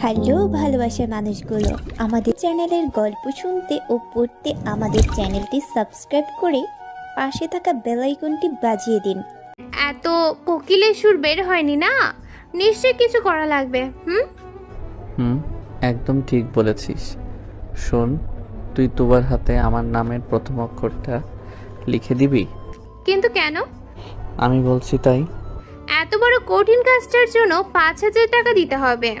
Hello ভালোবাসার মানুষগুলো, আমাদের চ্যানেলের গল্প শুনতে ও পড়তে আমাদের চ্যানেলটি সাবস্ক্রাইব করে পাশে থাকা বেল আইকনটি বাজিয়ে দিন। এত কোকিলের সুর বের হয়নি না? নিশ্চয় কিছু করা লাগবে। হুম, একদম ঠিক বলেছিস। শোন, তুই তোবার হাতে আমার নামের প্রথম অক্ষরটা লিখে দিবি। কিন্তু কেন? আমি বলছি তাই। এত বড় কঠিন কাজটার জন্য 5,000 টাকা দিতে হবে।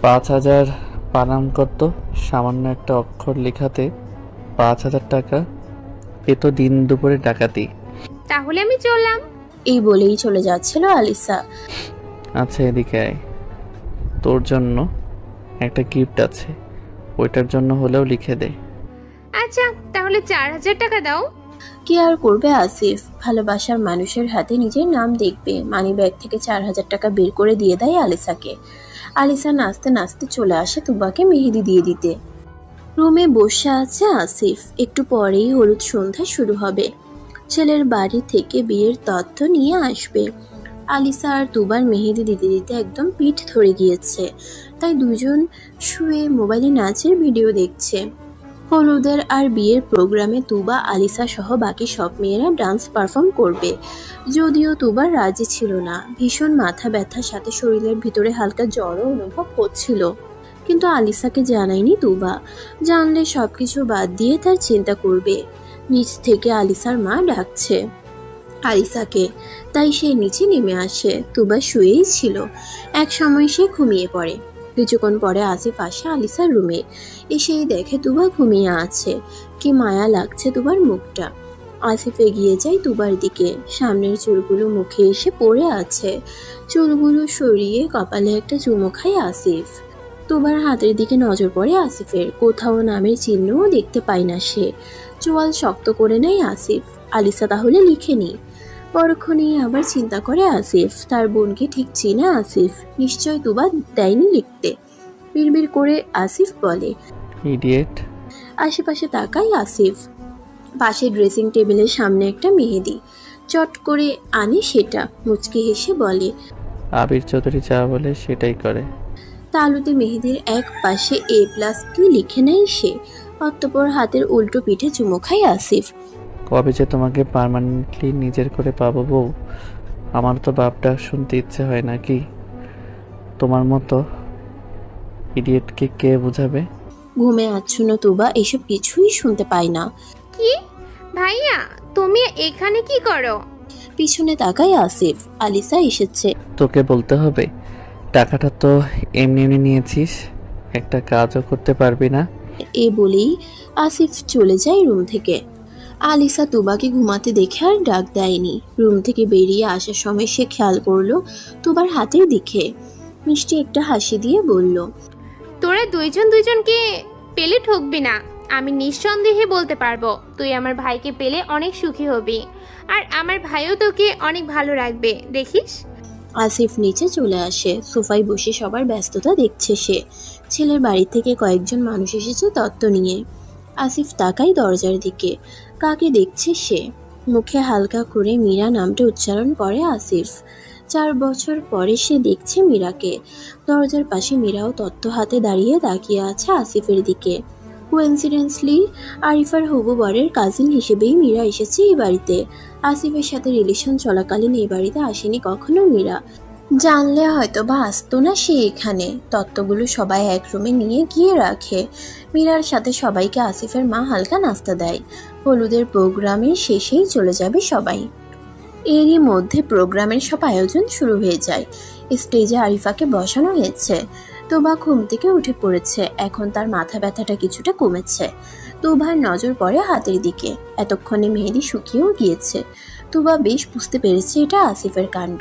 5,000 পানাম কত? সামান্য একটা অক্ষর লেখাতে 5,000 টাকা? এ তো দিন দুপুরে ডাকাতি। তাহলে আমি চললাম। এই বলেই চলে যাচ্ছিল আলিসা। আচ্ছা, এদিকে আয়, তোর জন্য একটা গিফট আছে, ওইটার জন্য হলেও লিখে দে। আচ্ছা, তাহলে 4,000 টাকা দাও। কি আর করবে আসিফ, ভালোবাসার মানুষের হাতে নিজের নাম দেখবে। মানি ব্যাগ থেকে 4,000 টাকা বের করে দিয়ে দেয় আলিসাকে। আলিসা নাচতে নাচতে চলে আসে তুবাকে মেহেদি দিয়ে দিতে। রুমে বসে আছে আসিফ। একটু পরেই হলুদ সন্ধ্যা শুরু হবে। ছেলের বাড়ি থেকে বিয়ের তথ্য নিয়ে আসবে। আলিসা আর তুবার মেহেদি দিতে দিতে একদম পিঠ ধরে গিয়েছে, তাই দুজন শুয়ে মোবাইলে নাচের ভিডিও দেখছে। হলুদের আর বিয়ের প্রোগ্রামে তুবা, আলিসা সহ বাকি সব মেয়েরা ডান্স পারফর্ম করবে। যদিও তুবা রাজি ছিল না, ভীষণ মাথা ব্যথার সাথে শরীরের ভিতরে হালকা জ্বরও অনুভব হচ্ছিল। কিন্তু আলিসাকে জানায়নি তুবা, জানলে সবকিছু বাদ দিয়ে তার চিন্তা করবে। নিচ থেকে আলিসার মা ডাকছে আলিসাকে, তাই সে নিচে নেমে আসে। তুবা শুয়েই ছিল। এক সময় সে ঘুমিয়ে পড়ে। কিছুক্ষণ পরে আসিফ আসে আলিসার রুমে। এসেই দেখে তুবা ঘুমিয়ে আছে। কি মায়া লাগছে তুবার মুখটা। আসিফ এগিয়ে যায় তুবার দিকে। সামনের চুলগুলো মুখে এসে পড়ে আছে। চুলগুলো সরিয়ে কপালে একটা চুমো খায় আসিফ। তুবার হাতের দিকে নজর পড়ে আসিফের। কোথাও নামের চিহ্নও দেখতে পায় না সে। চোয়াল শক্ত করে নেয় আসিফ। আলিসা তাহলে লিখেনি। পরক্ষণেই আবার চিন্তা করে আসিফ, তার বোনকে ঠিক চিনে আসিফ। নিশ্চয় তুবা দেয়নি লিখতে। বিড়বিড় করে আসিফ বলে, ইডিয়েট। আশেপাশে তাকায় আসিফ। পাশে ড্রেসিং টেবিলের সামনে একটা মেহেদি। চট করে আনে সেটা। মুচকি হেসে বলে, আবির চৌধুরী যা বলে সেটাই করে। তালুতে মেহেদির এক পাশে A+ কি লিখে নেয় সে। অতঃপর হাতের উল্টো পিঠে চুমো খায় আসিফ। কবে যে তোমাকে পার্মানেন্টলি নিজের করে পাবো বউ? আমার তো বাপটা শুনতে ইচ্ছে হয় নাকি? তোমার মতো ইডিয়েটকে কে বুঝাবে? ঘুমে আচ্ছন্ন তুবা এসব কিছুই শুনতে পায় না। কি? ভাইয়া, তুমি এখানে কি করো? পিছনে তাকায় আসিফ। আলিসা এসেছে। তোকে বলতে হবে? টাকাটা তো এমনি এমনি নিয়েছিস, একটা কাজও করতে পারবি না। এ বলেই আসিফ চলে যায় রুম থেকে। আলিসা তুবাকে ঘুমাতে দেখে আর ডাক দেয়নি। রুম থেকে বেরিয়ে আসার সময় সে খেয়াল করলো তুবার হাতের দিকে। মিষ্টি একটা হাসি দিয়ে বলল, তোরা দুইজনকে পেলে ঠকবি না। আমি নিঃসন্দেহে বলতে পারবো, তুই আমার ভাইকে পেলে অনেক সুখী হবি। আর আমার ভাইও তোকে অনেক ভালো রাখবে, দেখিস। আসিফ নিচে চলে আসে। সোফায় বসে সবার ব্যস্ততা দেখছে সে। ছেলের বাড়ি থেকে কয়েকজন মানুষ এসেছে তত্ত্ব নিয়ে। আসিফ তাকায় দরজার দিকে। কাকে দেখছে সে? মুখে হালকা করে মীরা নামটা উচ্চারণ করে আসিফ। 4 বছর পরে সে দেখছে মীরাকে। দরজার পাশে মীরাও তত্ত্ব হাতে দাঁড়িয়ে তাকিয়ে আছে আসিফের দিকে। কোইন্সিডেন্সলি আরিফার হবু বরের কাজিন হিসেবেই মীরা এসেছে এই বাড়িতে। আসিফের সাথে রিলেশন চলাকালীন এই বাড়িতে আসেনি কখনো মীরা। জানলে হয়তো বা আসতো না সে এখানে। তত্ত্বগুলো সবাই এক রুমে নিয়ে গিয়ে রাখে। মীরার সাথে সবাইকে আসিফের মা হালকা নাস্তা দেয়। হলুদের প্রোগ্রামের শেষেই চলে যাবে সবাই। এরই মধ্যে প্রোগ্রামের সব আয়োজন শুরু হয়ে যায়। স্টেজে আরিফাকে বসানো হয়েছে। তোবা ঘুম থেকে উঠে পড়েছে। এখন তার মাথা ব্যথাটা কিছুটা কমেছে। তোবার নজর পড়ে হাতের দিকে। এতক্ষণে মেহেদি শুকিয়েও গিয়েছে। তুবা বেশ বুঝতে পেরেছে এটা আসিফের কাণ্ড।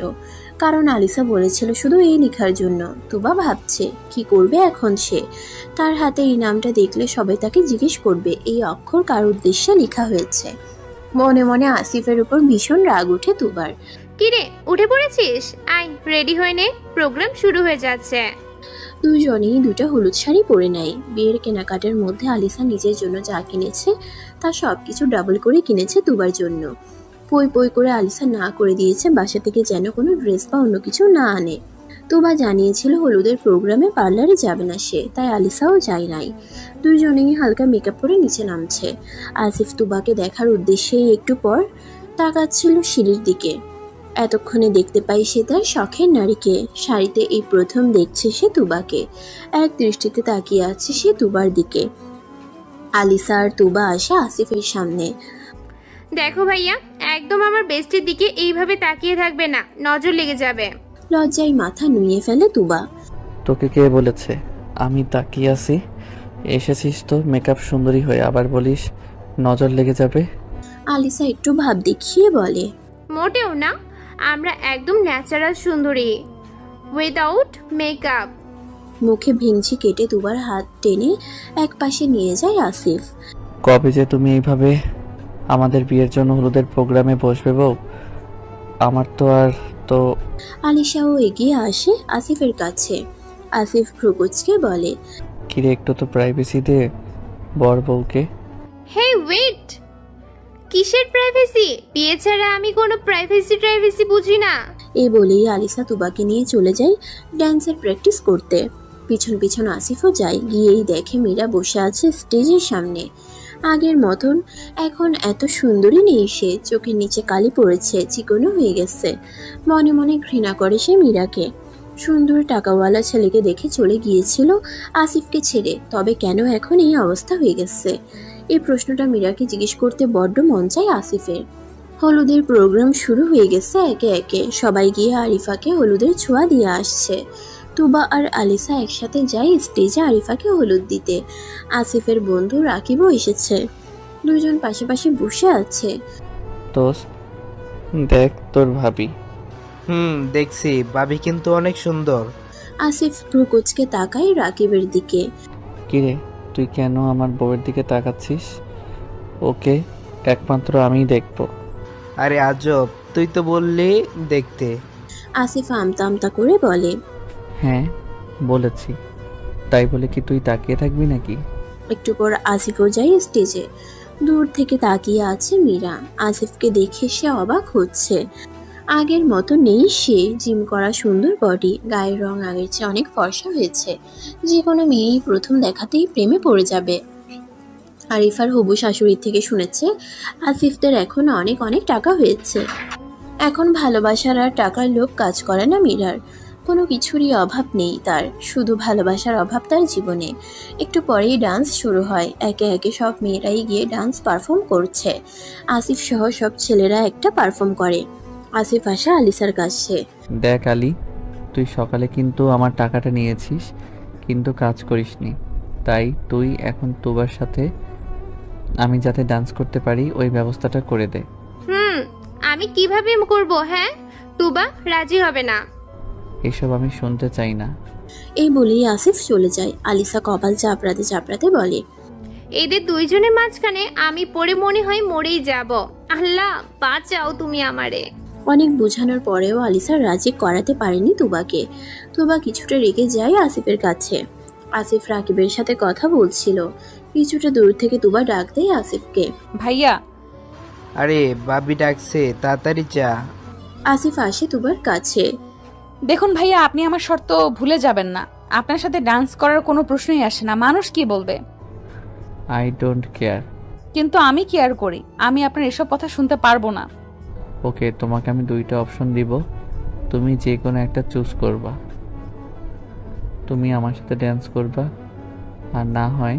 কারণ আলিসা বলেছিল শুধু এই লেখার জন্য। তুবা ভাবছে কি করবে এখন সে। তার হাতে এই নামটা দেখলে সবাই তাকে জিজ্ঞেস করবে এই অক্ষর কার উদ্দেশ্যে লেখা হয়েছে। মনে মনে আসিফের উপর ভীষণ রাগ ওঠে তুবার। কিরে, উঠে পড়েছিস? আয়, রেডি হয়ে নে, প্রোগ্রাম শুরু হয়ে যাচ্ছে। দুজনেই দুটো হলুদ শাড়ি পরে নেয়। বিয়ের কেনাকাটার মধ্যে আলিসা নিজের জন্য যা কিনেছে তার সবকিছু ডাবল করে কিনেছে তুবার জন্য। পই পই করে আলিসা না করে দিয়েছে বাসা থেকে যেন কোনো ড্রেস বা অন্য কিছু না আনে। তুবা জানিয়েছিল হলুদের প্রোগ্রামে পার্লারে যাবে না সে, তাই আলিসাও যায় নাই। দুইজনেই হালকা মেকআপ করে নিচে নামছে। আসিফ তুবাকে দেখার উদ্দেশ্যেই একটু পর তাকাচ্ছিল সিঁড়ির দিকে। এতক্ষণে দেখতে পাই সে তার শখের নারীকে। শাড়িতে এই প্রথম দেখছে সে তুবাকে। এক দৃষ্টিতে তাকিয়ে আছে সে তুবার দিকে। আলিসা আর তুবা আসে আসিফের সামনে। দেখো ভাইয়া, একদম আমার বেস্টের দিকে এইভাবে তাকিয়ে থাকবে না, নজর লেগে যাবে। লজ্জায় মাথা নুইয়ে ফেলে তুবা। তোকে কে বলেছে আমি তাকিয়ে আছি? এসেছিস তো মেকআপ সুন্দরী হয়ে, আবার বলিস নজর লেগে যাবে। আলিসা একটু ভাব দেখিয়ে বলে, মোটেও না, আমরা একদম ন্যাচারাল সুন্দরী, উইদাউট মেকআপ। মুখে ভিঞ্চি কেটে তুবার হাত টেনে এক পাশে নিয়ে যায় আসিফ। কবে যে তুমি এইভাবে আমাদের বিয়ের জন্য হলুদের প্রোগ্রামে বসবে বউ? আমার তো আলিশাও এগিয়ে আসে আসিফের কাছে। আসিফ ভ্রুকুচকে বলে, কিরে একটু তো প্রাইভেসি দে বর বউকে। হে ওয়েট, কিসের প্রাইভেসি? বিয়ে ছাড়া আমি কোনো প্রাইভেসি বুঝি না। এই বলেই আলিসা তুবাকে নিয়ে চলে যায় ড্যান্সের প্র্যাকটিস করতে। পিছন পিছন আসিফও যায়। গিয়েই দেখে মীরা বসে আছে স্টেজের সামনে। আগের মতন এখন এত সুন্দরী নেই সে। চোখের নিচে কালি পড়েছে, চিকনও হয়ে গেছে। মনে মনে ঘৃণা করে সে মীরাকে। সুন্দর টাকাওয়ালা ছেলেকে দেখে চলে গিয়েছিল আসিফকে ছেড়ে, তবে কেন এখন এই অবস্থা হয়ে গেছে? এই প্রশ্নটা মীরাকে জিজ্ঞেস করতে বড্ড মন চায় আসিফের। হলুদের প্রোগ্রাম শুরু হয়ে গেছে একে একে। সবাই গিয়ে আরিফাকে হলুদের ছোঁয়া দিয়ে আসছে। তুবা আর আলিসা একসাথে যায় স্টেজে আরিফাকে হলুদ দিতে। আসিফের বন্ধু রাকিবও এসেছে। দুজন পাশাপাশি বসে আছে। দোস্ত দেখ তোর ভাবি। দেখছি, ভাবি কিন্তু অনেক সুন্দর। আসিফ ভ্রুকুচকে তাকায় রাকিবের দিকে। কিরে তুই কেন আমার বউয়ের দিকে তাকাচ্ছিস? ওকে একমাত্র আমিই দেখবো। আরে আজব, তুই তো বললি দেখতে। আসিফ আমতা আমতা করে বলে, হ্যাঁ বলেছি, তাই বলে কি তুই তাকিয়ে থাকবি নাকি? একটু পর আসিফও যায় স্টেজে। দূর থেকে তাকিয়ে আছে মীরা। আসিফকে দেখে সে অবাক হচ্ছে। আগের মতো নেই সে। জিম করা সুন্দর বডি, গায়ের রং আগের চেয়ে অনেক ফর্সা হয়েছে। যে কোনো মেয়েই প্রথম দেখাতেই প্রেমে পড়ে যাবে। আরিফার হবু শাশুড়ির থেকে শুনেছে আসিফদের এখন অনেক অনেক টাকা হয়েছে। এখন ভালোবাসার আর টাকার লোভ কাজ করে না মীরার। কোনো কিছুরই অভাব নেই তার, শুধু ভালোবাসার অভাব তার জীবনে। একটু পরেই ডান্স শুরু হয়। একে একে সব মেয়েরাই গিয়ে ডান্স পারফর্ম করছে। আসিফ সহ সব ছেলেরা একটা পারফর্ম করে। আসিফ আসা আলিসার কাছে। দেখ আলী, তুই সকালে কিন্তু আমার টাকাটা নিয়েছিস কিন্তু কাজ করিসনি, তাই তুই এখন তুবার সাথে আমি যাতে ডান্স করতে পারি ওই ব্যবস্থাটা করে দে। আমি কিভাবে করব? হ্যাঁ, তুবা রাজি হবে না। এসব আমি শুনতে চাই না। এই বলেই আসিফ চলে যায়। আলিসা কপাল চাপড়াতে চাপড়াতে বলে, এদের দুইজনের মাঝখানে আমি পড়ে মনে হয় মরেই যাব। আল্লাহ বাঁচাও তুমি আমারে। অনেক বোঝানোর পরেও আলিসা রাজি করাতে পারেনি তুবাকে। তুবা কিছুটা রেগে যায় আসিফের কাছে। আসিফ রাকিবের সাথে কথা বলছিল। কিছুটা দূর থেকে তুবা ডাক দেয় আসিফকে। ভাইয়া। আরে ভাবি ডাকছে, তাড়াতাড়ি যা। আসিফ আসে তুবার কাছে। দেখুন ভাইয়া, আপনি আমার শর্ত ভুলে যাবেন না। আপনার সাথে ডান্স করার কোনো প্রশ্নই আসে না। মানুষ কি বলবে? I don't care. কিন্তু আমি কেয়ার করি। আমি আপনার এসব কথা শুনতে পারবো না। ওকে, তোমাকে আমি দুইটা অপশন দিব, তুমি যে কোনো একটা চুজ করবা। তুমি আমার সাথে ডান্স করবা, আর না হয়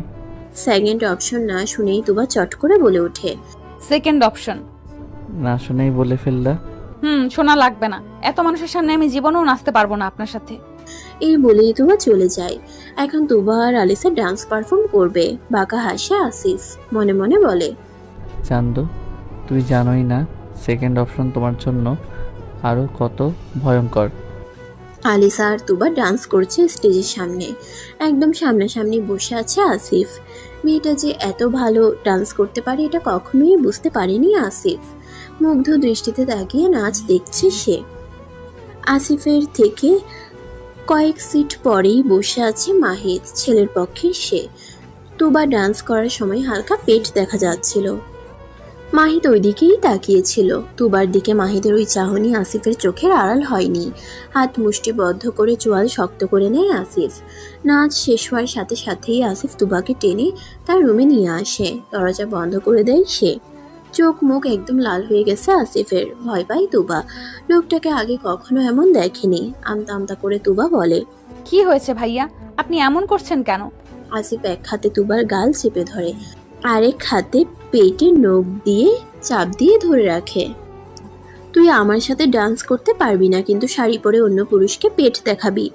সেকেন্ড অপশন না শুনেই তুবা চট করে বলে ওঠে, সেকেন্ড অপশন। না শুনেই বলে ফেললা। শোনা লাগবে না। এত মানুষের সামনে আমি জীবনেও নাচতে পারবো না আপনার সাথে। এই বলেই তুবা চলে যায়। এখন তুবা আর আলিসা ডান্স পারফর্ম করবে। বাঁকা হাসে আসিফ, মনে মনে বলে, চান্দু তুই জানোই না সেকেন্ড অপশন তোমার জন্য আরো কত ভয়ঙ্কর। আলিসা আর তুবা ডান্স করছে স্টেজের সামনে। একদম সামনাসামনি বসে আছে আসিফ। মেয়েটা যে এত ভালো ডান্স করতে পারে এটা কখনোই বুঝতে পারেনি আসিফ। মুগ্ধ দৃষ্টিতে তাকিয়ে নাচ দেখছে সে। আসিফের থেকে কয়েক সিট পরেই বসে আছে মাহিদ, ছেলের পক্ষে সে। তুবা ডান্স করার সময় হালকা পেট দেখা যাচ্ছিল। মাহিদ ওই দিকেই তাকিয়েছিল। তুবার দিকে মাহিদের ওই চাহনি আসিফের চোখের আড়াল হয়নি। হাত মুষ্টিবদ্ধ করে চোয়াল শক্ত করে নেয় আসিফ। নাচ শেষ হওয়ার সাথে সাথেই আসিফ তুবাকে টেনে তার রুমে নিয়ে আসে। দরজা বন্ধ করে দেয় সে। চোখ মুখ একদম লাল হয়ে গেছে আসিফের। ভয় পায় তুবা। লোকটাকে আগে কখনো এমন দেখেনি। আমতা আমতা করে তুবা বলে, কি হয়েছে ভাইয়া, আপনি এমন করছেন কেন? আসিফ এক হাতে তুবার গাল চেপে ধরে, আরেক হাতে পেটে নখ দিয়ে চাপ দিয়ে ধরে রাখে। তুই আমার সাথে ডান্স করতে পারবি না, কিন্তু শাড়ি পরে অন্য পুরুষকে পেট দেখাবি,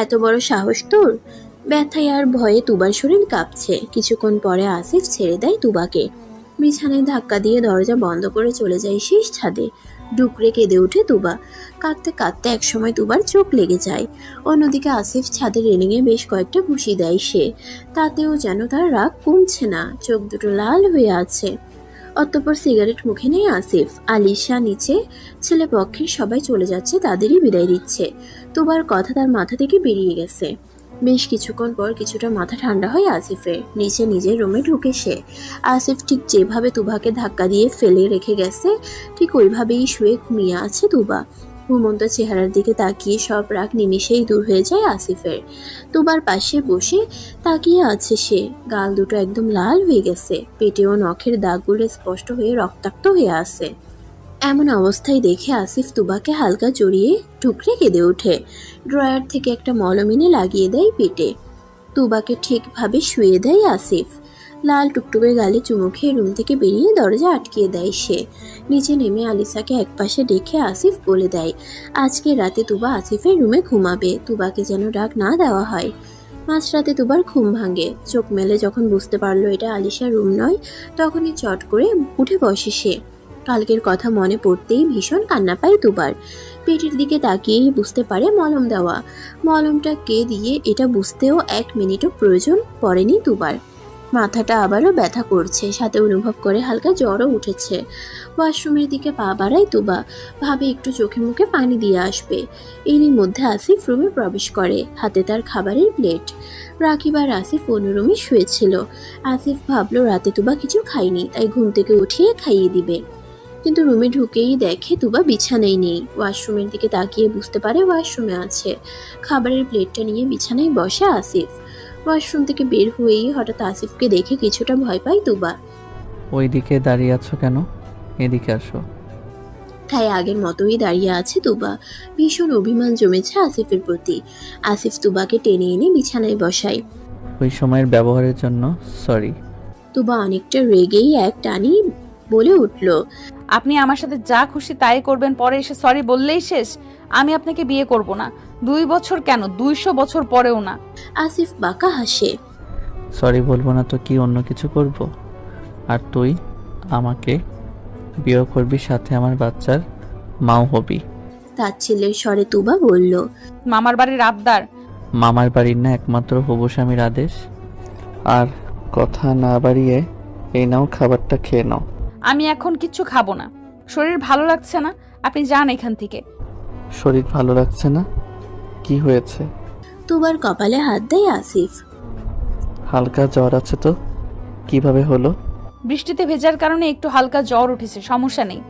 এত বড় সাহস তোর? ব্যথায় আর ভয়ে তুবার শরীর কাঁপছে। কিছুক্ষণ পরে আসিফ ছেড়ে দেয় তুবাকে। বিছানায় ধাক্কা দিয়ে দরজা বন্ধ করে চলে যায় শেষ ছাদে। ডুকরে কেঁদে ওঠে তুবা। কাঁদতে কাঁদতে একসময় তুবার চোখ লেগে যায়। অন্যদিকে আসিফ ছাদের রেলিংয়ে বেশ কয়েকটা ঘুষি দেয় সে। তাতেও যেন তার রাগ কমছে না, চোখ দুটো লাল হয়ে আছে। অতঃপর সিগারেট মুখে নেয় আসিফ। আলিশা নিচে, ছেলে পক্ষের সবাই চলে যাচ্ছে, তাদেরই বিদায় দিচ্ছে। তুবার কথা তার মাথা থেকে বেরিয়ে গেছে। বেশ কিছুক্ষণ পর কিছুটা মাথা ঠান্ডা হয় আসিফের। নিচে নিজের রুমে ঢুকে সে। আসিফ ঠিক যেভাবে তুবাকে ধাক্কা দিয়ে ফেলে রেখে গেছে, ঠিক ওইভাবেই শুয়ে ঘুমিয়ে আছে তুবা। ঘুমন্ত চেহারার দিকে তাকিয়ে সব রাগ নিমিষেই দূর হয়ে যায় আসিফের। তুবার পাশে বসে তাকিয়ে আছে সে। গাল দুটো একদম লাল হয়ে গেছে, পেটেও নখের দাগগুলো স্পষ্ট হয়ে রক্তাক্ত হয়ে আছে। এমন অবস্থায় দেখে আসিফ তুবাকে হালকা জড়িয়ে ঠুকরে কেঁদে ওঠে। ড্রয়ার থেকে একটা মলম এনে লাগিয়ে দেয় পেটে। তুবাকে ঠিকভাবে শুয়ে দেয় আসিফ। লাল টুকটুকে গালে চুমু খেয়ে রুম থেকে বেরিয়ে দরজা আটকিয়ে দেয় সে। নিচে নেমে আলিসাকে একপাশে ডেকে আসিফ বলে দেয়, আজকে রাতে তুবা আসিফের রুমে ঘুমাবে, তুবাকে যেন ডাক না দেওয়া হয়। মাঝরাতে তুবার ঘুম ভাঙে। চোখ মেলে যখন বুঝতে পারলো এটা আলিসার রুম নয়, তখনই চট করে উঠে বসে সে। কালকের কথা মনে পড়তেই ভীষণ কান্না পায় তুবার। পেটের দিকে তাকিয়েই বুঝতে পারে মলম দেওয়া। মলমটা কে দিয়ে এটা বুঝতেও 1 মিনিটও প্রয়োজন পড়েনি তুবার। মাথাটা আবারও ব্যথা করছে, সাথে অনুভব করে হালকা জ্বরও উঠেছে। ওয়াশরুমের দিকে পা বাড়ায় তুবা। ভাবে একটু চোখে মুখে পানি দিয়ে আসবে। এরই মধ্যে আসিফ রুমে প্রবেশ করে, হাতে তার খাবারের প্লেট। রাকিব আর আসিফ অন্য রুমে শুয়েছিল। আসিফ ভাবলো রাতে তুবা কিছু খায়নি, তাই ঘুম থেকে উঠিয়ে খাইয়ে দিবে। কিন্তু রুমে ঢুকেই দেখে তুবা বিছানায় নেই। ওয়াশরুমের দিকে তাকিয়ে বুঝতে পারে ওয়াশরুমে আছে। খাবারের প্লেটটা নিয়ে বিছানায় বসে আসিফ। ওয়াশরুম থেকে বের হয়েই হঠাৎ আসিফকে দেখে কিছুটা ভয় পায় তুবা। ওই দিকে দাঁড়িয়ে আছো কেন? এদিকে আসো। তাই আগের মতোই দাঁড়িয়ে আছে তুবা। ভীষণ অভিমান জমেছে আসিফের প্রতি। আসিফ তুবাকে টেনে এনে বিছানায় বসায়। ওই সময়ের ব্যবহারের জন্য সরি। তুবা অনেকটা রেগেই এক টানি বলে উঠল, আপনি আমার সাথে যা খুশি তাই করবেন, পরে এসে সরি বললেই শেষ? আমি আপনাকে বিয়ে করব না। 2 বছর কেন, 200 বছর পরেও না। আসিফ বাঁকা হাসে। সরি বলবো না তো কি অন্য কিছু করব? আর তুই আমাকে বিয়ে করবি, সাথে আমার বাচ্চার মাও হবি। তাচ্ছিল্যের স্বরে তুবা বলল, মামার বাড়ির আবদার? মামার বাড়ির না একমাত্র হবু স্বামীর আদেশ। আর কথা না বাড়িয়ে এই নাও, খাবারটা খেয়ে নাও। আমি এখন কিচ্ছু খাবো না, শরীর ভালো লাগছে না। আপনি যান এখান থেকে। শরীর ভালো লাগছে না? কি হয়েছে? তুবার কপালে হাত দেয় আসিফ। হালকা জ্বর আছে তো? কিভাবে হলো? বৃষ্টিতে ভেজার কারণে একটু হালকা জ্বর উঠেছে, সমস্যা নেই।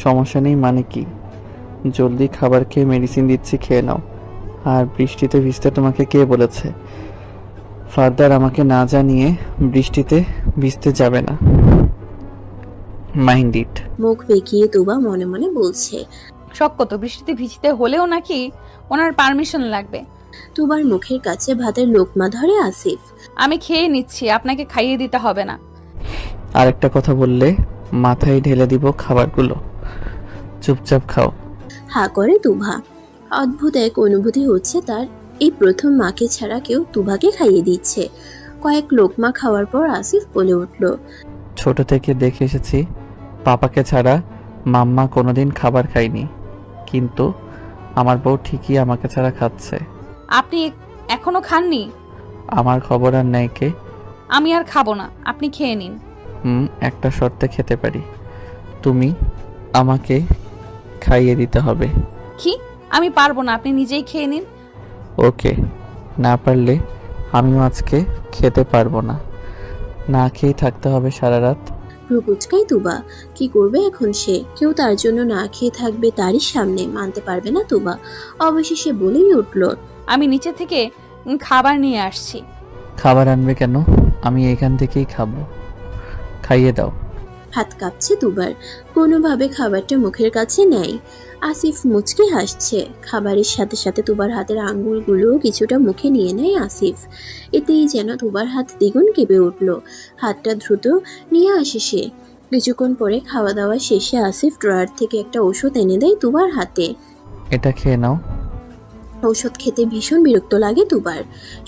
সমস্যা নেই মানে কি? জলদি খাবার খেয়ে মেডিসিন দিচ্ছি, খেয়ে নাও। আর বৃষ্টিতে ভিজতে তোমাকে কে বলেছে? ফার্দার আমাকে না জানিয়ে বৃষ্টিতে ভিজতে যাবে না। Mind it. মুখ বেঁকিয়ে তুবা মনে মনে বলছে। শখ কত, বৃষ্টিতে ভিজতে হলেও নাকি ওনার পারমিশন লাগবে? তুবার মুখের কাছে ভাতের লোকমা ধরে আসিফ। আমি খেয়ে নিচ্ছি, আপনাকে খাইয়ে দিতে হবে না। আরেকটা কথা বললে মাথায় ঢেলে দিব খাবারগুলো। চুপচাপ খাও। হা করে তুভা। অদ্ভুত এক অনুভূতি হচ্ছে তার। এই প্রথম মাকে ছাড়া কেউ তুভাকে খাইয়ে দিচ্ছে। কয়েক লোকমা খাওয়ার পর আসিফ বলে উঠল, ছোট থেকে দেখে এসেছি পাপাকে ছাড়া মাম্মা কোনোদিন খাবার খায়নি, কিন্তু আমার বউ ঠিকই আমাকে ছাড়া খাচ্ছে। আপনি এখনো খাননি? আমার খবর আর নেই কে? আমি আর খাবো না, আপনি খেয়ে নিন। একটা শর্তে খেতে পারি। তুমি আমাকে খাইয়ে দিতে হবে। কি? আমি পারবো না, আপনি নিজেই খেয়ে নিন। ওকে, না পারলে আমিও আজকে খেতে পারবো না। না খেয়ে থাকতে হবে সারা রাত। ভ্রু কুচকাই তুবা। কি করবে এখন সে? কেউ তার জন্য না খেয়ে থাকবে তারই সামনে, মানতে পারবে না তুবা। অবশেষে বলেই উঠল, আমি নিচে থেকে খাবার নিয়ে আসছি। খাবার আনবে কেন? আমি এখান থেকেই খাবো, খাইয়ে দাও। হাত কাঁপছে তুবার, কোনোভাবে খাবারটা মুখের কাছে নেয়। আসিফ মুচকে হাসছে। খাবারের সাথে সাথে তুবার হাতের আঙ্গুলগুলো কিছুটা মুখে নিয়ে নেয় আসিফ। এতেই যেন তুবার হাত দ্বিগুণ কেঁপে উঠল। হাতটা দ্রুত নিয়ে আসে সে। কিছুক্ষণ পরে খাওয়া দাওয়া শেষে আসিফ ড্রয়ার থেকে একটা ওষুধ এনে দেয় তুবার হাতে। এটা খেয়ে নাও। ওষুধ খেতে ভীষণ বিরক্ত লাগে তুবার।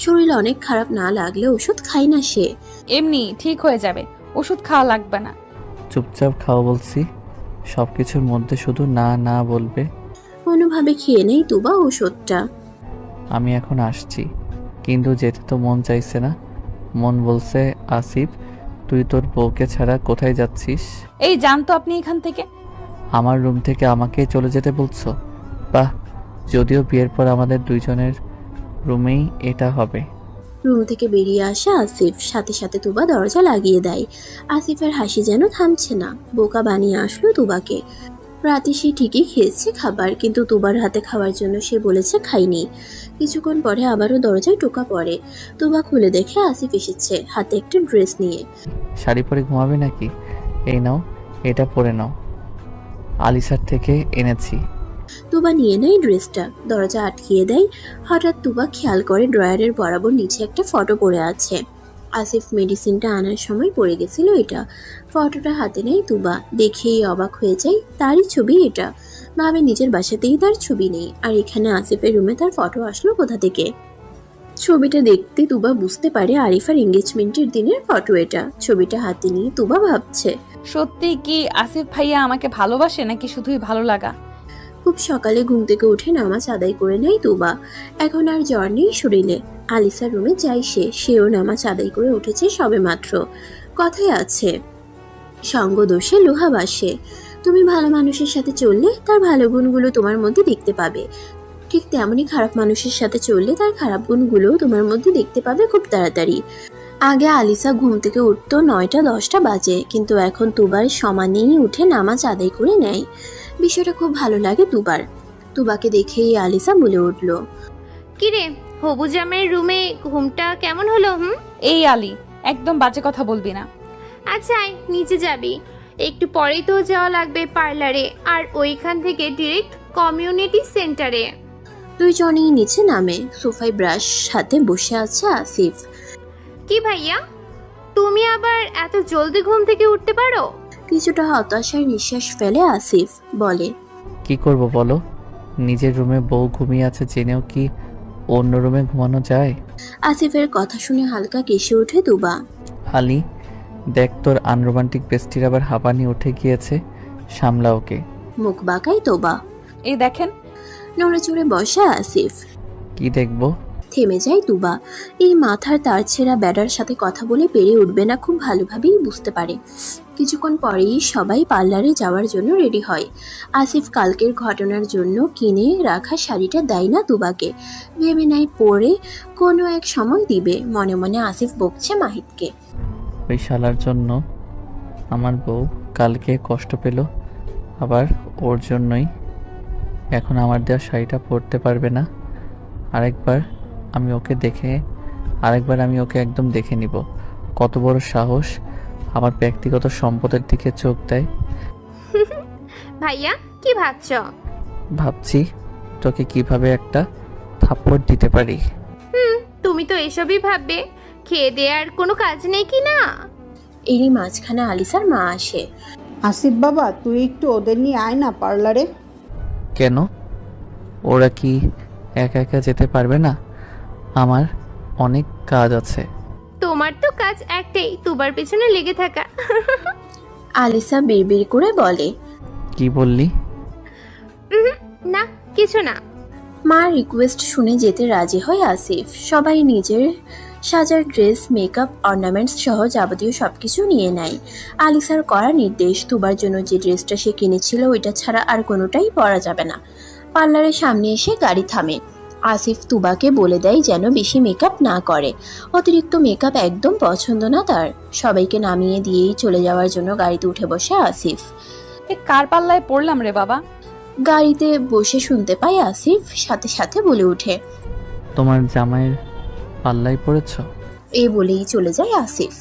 শরীর অনেক খারাপ না লাগলে ওষুধ খায় না সে। এমনি ঠিক হয়ে যাবে, ওষুধ খাওয়া লাগবে না। চুপচাপ খাও বলছি। সব কিছুর মধ্যে শুধু না না বলবে। কোনোভাবে খেয়ে নেয় তুবা ওষুধটা। আমি এখন আসছি, কিন্তু যেতে তো মন চাইছে না। মন বলছে, আসিফ তুই তোর বউকে ছাড়া কোথায় যাচ্ছিস? এই যান তো আপনি এখান থেকে। আমার রুম থেকে আমাকেই চলে যেতে বলছো? বাহ, যদিও বিয়ের পর আমাদের দুইজনের রুমেই এটা হবে। রুম থেকে বেরিয়ে আসে আসিফ, সাথে সাথে তুবা দরজা লাগিয়ে দেয়। আসিফের হাসি যেন থামছে না। বোকা বানিয়ে আসলো তুবাকে। রাতে সে ঠিকই খেয়েছে খাবার, কিন্তু তুবার হাতে খাওয়ার জন্য সে বলেছে খাইনি। কিছুক্ষণ পরে আবারও দরজায় টোকা পড়ে। তুবা খুলে দেখে আসিফ এসেছে, হাতে একটা ড্রেস নিয়ে। শাড়ি পরে ঘুমাবে নাকি? এই নাও, এটা পরে নাও, আলিসার থেকে এনেছি। তুবা নিয়ে নেয় ড্রেসটা, দরজা আটকিয়ে দেয়। হঠাৎ তুবা খেয়াল করে ড্রয়ারের বরাবর নিচে একটা ফটো পড়ে আছে। আসিফ মেডিসিনটা আনার সময় পড়ে গেছিল এটা। ফটোটা হাতে নেয় তুবা, দেখেই অবাক হয়ে যায়। তারই ছবি এটা। ভাবে নিজের বাসাতেই তার ছবি নেই, আর এখানে আসিফের রুমে তার ফটো আসলো কোথা থেকে? ছবিটা দেখতে তুবা বুঝতে পারে আরিফার এঙ্গেজমেন্টের দিনের ফটো এটা। ছবিটা হাতে নিয়ে তুবা ভাবছে, সত্যি কি আসিফ ভাইয়া আমাকে ভালোবাসে নাকি শুধুই ভালো লাগা? খুব সকালে ঘুম থেকে উঠে নামাজ আদায় করে নেয় তুবা। এখন আর জ্বর নেই শরীরে। আলিসার রুমে যায় সেও নামাজ আদায় করে উঠেছে সবে মাত্র। কথায় আছে, সঙ্গ দোষে লোহা বাসে। তুমি ভালো মানুষের সাথে চললে তার ভালো গুণগুলো তোমার মধ্যে দেখতে পাবে, ঠিক তেমনই খারাপ মানুষের সাথে চললে তার খারাপ গুণগুলোও তোমার মধ্যে দেখতে পাবে খুব তাড়াতাড়ি। আগে আলিসা ঘুম থেকে উঠতো 9টা-10টা বাজে, কিন্তু এখন তুবার সমানেই উঠে নামাজ আদায় করে নেয়। বিষয়টা খুব ভালো লাগে তুবার। তুবাকে দেখেই আলিসা বলে উঠল, কিরে, হবু জামাইয়ের রুমে ঘুমটা কেমন হলো? এই আলী, একদম বাজে কথা বলবি না। আচ্ছা আয়, নিচে যাবি? একটু পরেই তো যাওয়া লাগবে পার্লারে, আর ওইখান থেকে ডিরেক্ট কমিউনিটি সেন্টারে। দুইজনেই নিচে নামে। সোফায় ব্রাশ হাতে বসে আছে আসিফ। কি ভাইয়া, তুমি আবার এত জলদি ঘুম থেকে উঠতে পারো? কিছুটা হতাশার নিঃশ্বাস ফেলে আসিফ, বলে, কি করব বলো? নিজের রুমে বউ ঘুমিয়ে আছে জেনেও কি অন্য রুমে ঘুমানো যায়? আসিফের কথা শুনে হালকা কেসে ওঠে তুবা। আলি, দেখ তোর আনরোমান্টিক বেস্টির আবার হাঁপানি উঠে গিয়েছে, সামলা ওকে। মুখ বাঁকায় তোবা। এই দেখেন। নড়ে চড়ে বসে আসিফ। কি দেখবো? থেমে যায় তুবা। এই মাথার তার ছেঁড়া ব্যাটার সাথে কথা বলে পেরে উঠবে না খুব ভালোভাবেই বুঝতে পারে। কিছুক্ষণ পরেই সবাই পার্লারে যাওয়ার জন্য রেডি হয়। আসিফ কালকের ঘটনার জন্য কিনে রাখা শাড়িটা দেয় না তুবাকে। ভেবে নেয় পরে কোনো এক সময় দিবে। মনে মনে আসিফ বকছে মাহিতকে, ওই শালার জন্য আমার বউ কালকে কষ্ট পেল, আবার ওর জন্যই এখন আমার দেওয়া শাড়িটা পরতে পারবে না। আরেকবার আমি ওকে একদম দেখে নিব, কত বড় সাহস আমার ব্যক্তিগত সম্পদের দিকে চোখ দেয়। ভাইয়া কি ভাবছ? ভাবছি তোকে কিভাবে একটা থাপ্পড় দিতে পারি। তুমি তো এসবই ভাববে, খেয়ে দেওয়ার কোনো কাজ নেই কি না? এরই মাঝখানে আলিসার মা আসে। আসিফ বাবা, তুই একটু ওদের নিয়ে আয় না পার্লারে। কেন? ওরা কি একা একা যেতে পারবে না? আমার অনেক কাজ আছে। তোমার তো কাজ একটাই, তুবার পেছনে লেগে থাকা। আলিসা বিড়বিড় করে বলে, কি বললি? না কিছু না। মার রিকোয়েস্ট শুনে যেতে রাজি হয় আসিফ। সবাই নিজের সাজার ড্রেস, মেকআপ, অর্নামেন্টস সহ যাবতীয় সবকিছু নিয়ে নেয়। আলিসার করা নির্দেশ, তুবার জন্য যে ড্রেসটা সে কিনেছিল ওইটা ছাড়া আর কোনোটাই পরা যাবে না। পার্লারের সামনে এসে গাড়ি থামে। আসিফ তুবাকে বলে দেয় যেন বেশি মেকআপ না করে, অতিরিক্ত মেকআপ একদম পছন্দ না তার। সবাইকে নামিয়ে দিয়েই চলে যাওয়ার জন্য গাড়িতে উঠে বসে আসিফ। এ কার পাল্লায় পড়লাম রে বাবা? গাড়িতে বসে শুনতে পায় আসিফ সাথে সাথে বলে ওঠে, তোমার জামাইয়ের পাল্লায় পড়েছ? এই বলেই চলে যায় আসিফ।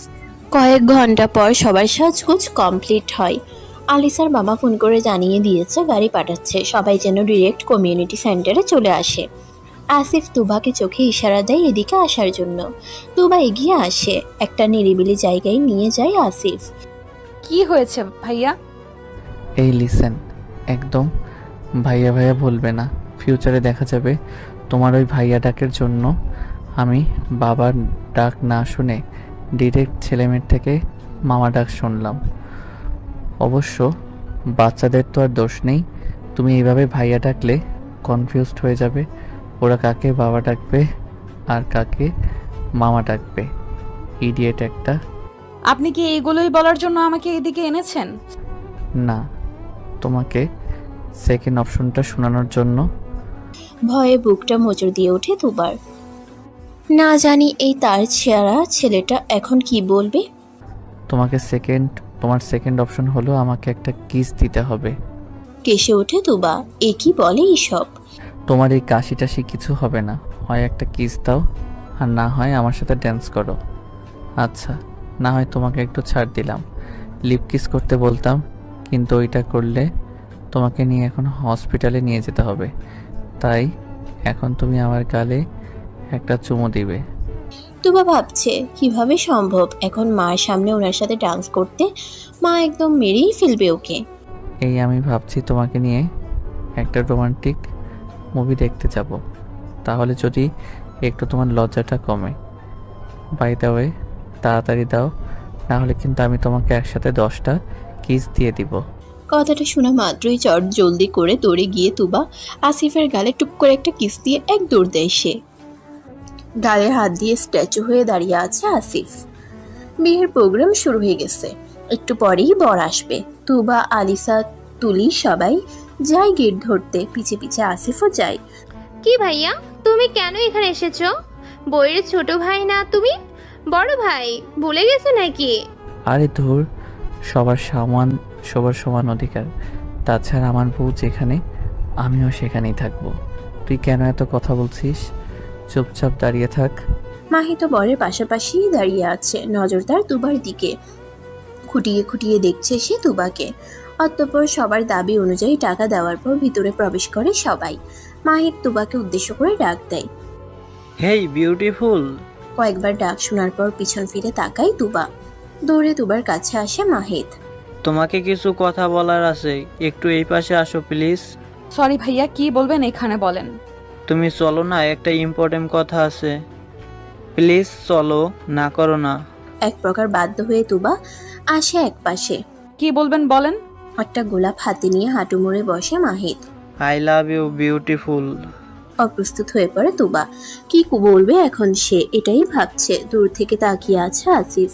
কয়েক ঘন্টা পর সবার সাজগোজ কমপ্লিট হয়। আলিসার বাবা ফোন করে জানিয়ে দিয়েছে গাড়ি পাঠাচ্ছে, সবাই যেন ডিরেক্ট কমিউনিটি সেন্টারে চলে আসে। আসিফ তুবাকে চোখে ইশারা দেয় এদিকে আসার জন্য। তুবা এগিয়ে আসে, একটা নিরিবিলি জায়গায় নিয়ে যায় আসিফ। কি হয়েছে ভাইয়া? এই লিসেন, একদম ভাইয়া ভাইয়া বলবে না। ফিউচারে দেখা যাবে তোমার ওই ভাইয়া ডাকের জন্য আমি বাবার ডাক না শুনে ডিরেক্ট ছেলেমেয়ের থেকে মামা ডাক শুনলাম। অবশ্য বাচ্চাদের তো আর দোষ নেই। তুমি এইভাবে ভাইয়া ডাকলে কনফিউজড হয়ে যাবে, ওরা কাকে বাবা ডাকবে আর কাকে মামা ডাকবে। ইডিয়েট একটা। আপনি কি এইগুলোই বলার জন্য আমাকে এদিকে এনেছেন? না, তোমাকে সেকেন্ড অপশনটা শোনানোর জন্য। ভয়ে বুকটা মোচড় দিয়ে ওঠে তুবার। না জানি এই তার ছেঁড়া ছেলেটা এখন কি বলবে। তোমার সেকেন্ড অপশন হলো আমাকে একটা কিস দিতে হবে। কেসে ওঠে তুবা, এ কি বলে এইসব? তোমার এই কাশি টাশি কিছু হবে না, হয় একটা কিস দাও আর না হয় আমার সাথে ড্যান্স করো। আচ্ছা, না হয় তোমাকে একটু ছাড় দিলাম, লিপ কিস করতে বলতাম, কিন্তু ওইটা করলে তোমাকে নিয়ে এখন হসপিটালে নিয়ে যেতে হবে। তাই এখন তুমি আমার গালে একটা চুমু দিবে। তুবা ভাবছে কিভাবে সম্ভব এখন মার সামনে ওনার সাথে ডান্স করতে। মা একদম মেরেই ফেলবে ওকে। এই আমি ভাবছি তোমাকে নিয়ে একটা রোমান্টিক মুভি দেখতে যাব, তাহলে যদি একটু তোমার লজ্জাটা কমে। বাই দ্য ওয়ে, তাড়াতাড়ি দাও, না হলে কিন্তু আমি তোমাকে একসাথে 10টা কিস দিয়ে দিব। কথাটা শোনা মাত্রই চট জলদি করে দৌড়ে গিয়ে তুবা আসিফের গালে টুক করে একটা কিস দিয়ে এক দৌড় দেয় সে। গালে হাত দিয়ে স্ট্যাচু হয়ে দাঁড়িয়ে আছে আসিফ। বিয়ের প্রোগ্রাম শুরু হয়ে গেছে, একটু পরেই বর আসবে। তুবা, আলিসা, তুলি সবাই যায় গেট ধরতে, পিছে পিছে আসিফও যায়। কি ভাইয়া, তুমি কেন এখানে এসেছো? বইয়ের ছোট ভাই না তুমি? বড় ভাই ভুলে গেছো নাকি? আরে ধুর, সবার সমান অধিকার। তাছাড়া আমার বউ যেখানে, আমিও সেখানেই থাকবো। তুই কেন এত কথা বলছিস? চুপচাপ দাঁড়িয়ে থাক। মাহি তো বরের পাশাপাশি দাঁড়িয়ে আছে, নজর তার তুবার দিকে। খুঁটিয়ে খুঁটিয়ে দেখছে সে তুবাকে। অতঃপর সবার দাবি অনুযায়ী টাকা দেওয়ার পর ভিতরে প্রবেশ করে সবাই। মাহির তুবাকে উদ্দেশ্য করে ডাক দেয়। হেই বিউটিফুল। কয়েকবার ডাক শোনার পর পিছন ফিরে তাকায় তুবা। দৌড়ে তুবার কাছে আসে মাহিদ। তোমাকে কিছু কথা বলার আছে, একটু এই পাশে আসো প্লিজ। সরি ভাইয়া, কি বলবেন এখানে বলেন। তুমি চলো না, একটা ইম্পর্টেন্ট কথা আছে। প্লিজ চলো, না করো না। এক প্রকার বাধ্য হয়ে তুবা আসে এক পাশে। কি বলবেন বলেন। একটা গোলাপ হাতে নিয়ে হাঁটু মুড়ে বসে Mahid. I love you beautiful. অপ্রস্তুত হয়ে পড়ে তুবা। কি বলবে এখন সে এটাই ভাবছে। দূর থেকে তাকিয়ে আছে আসিফ।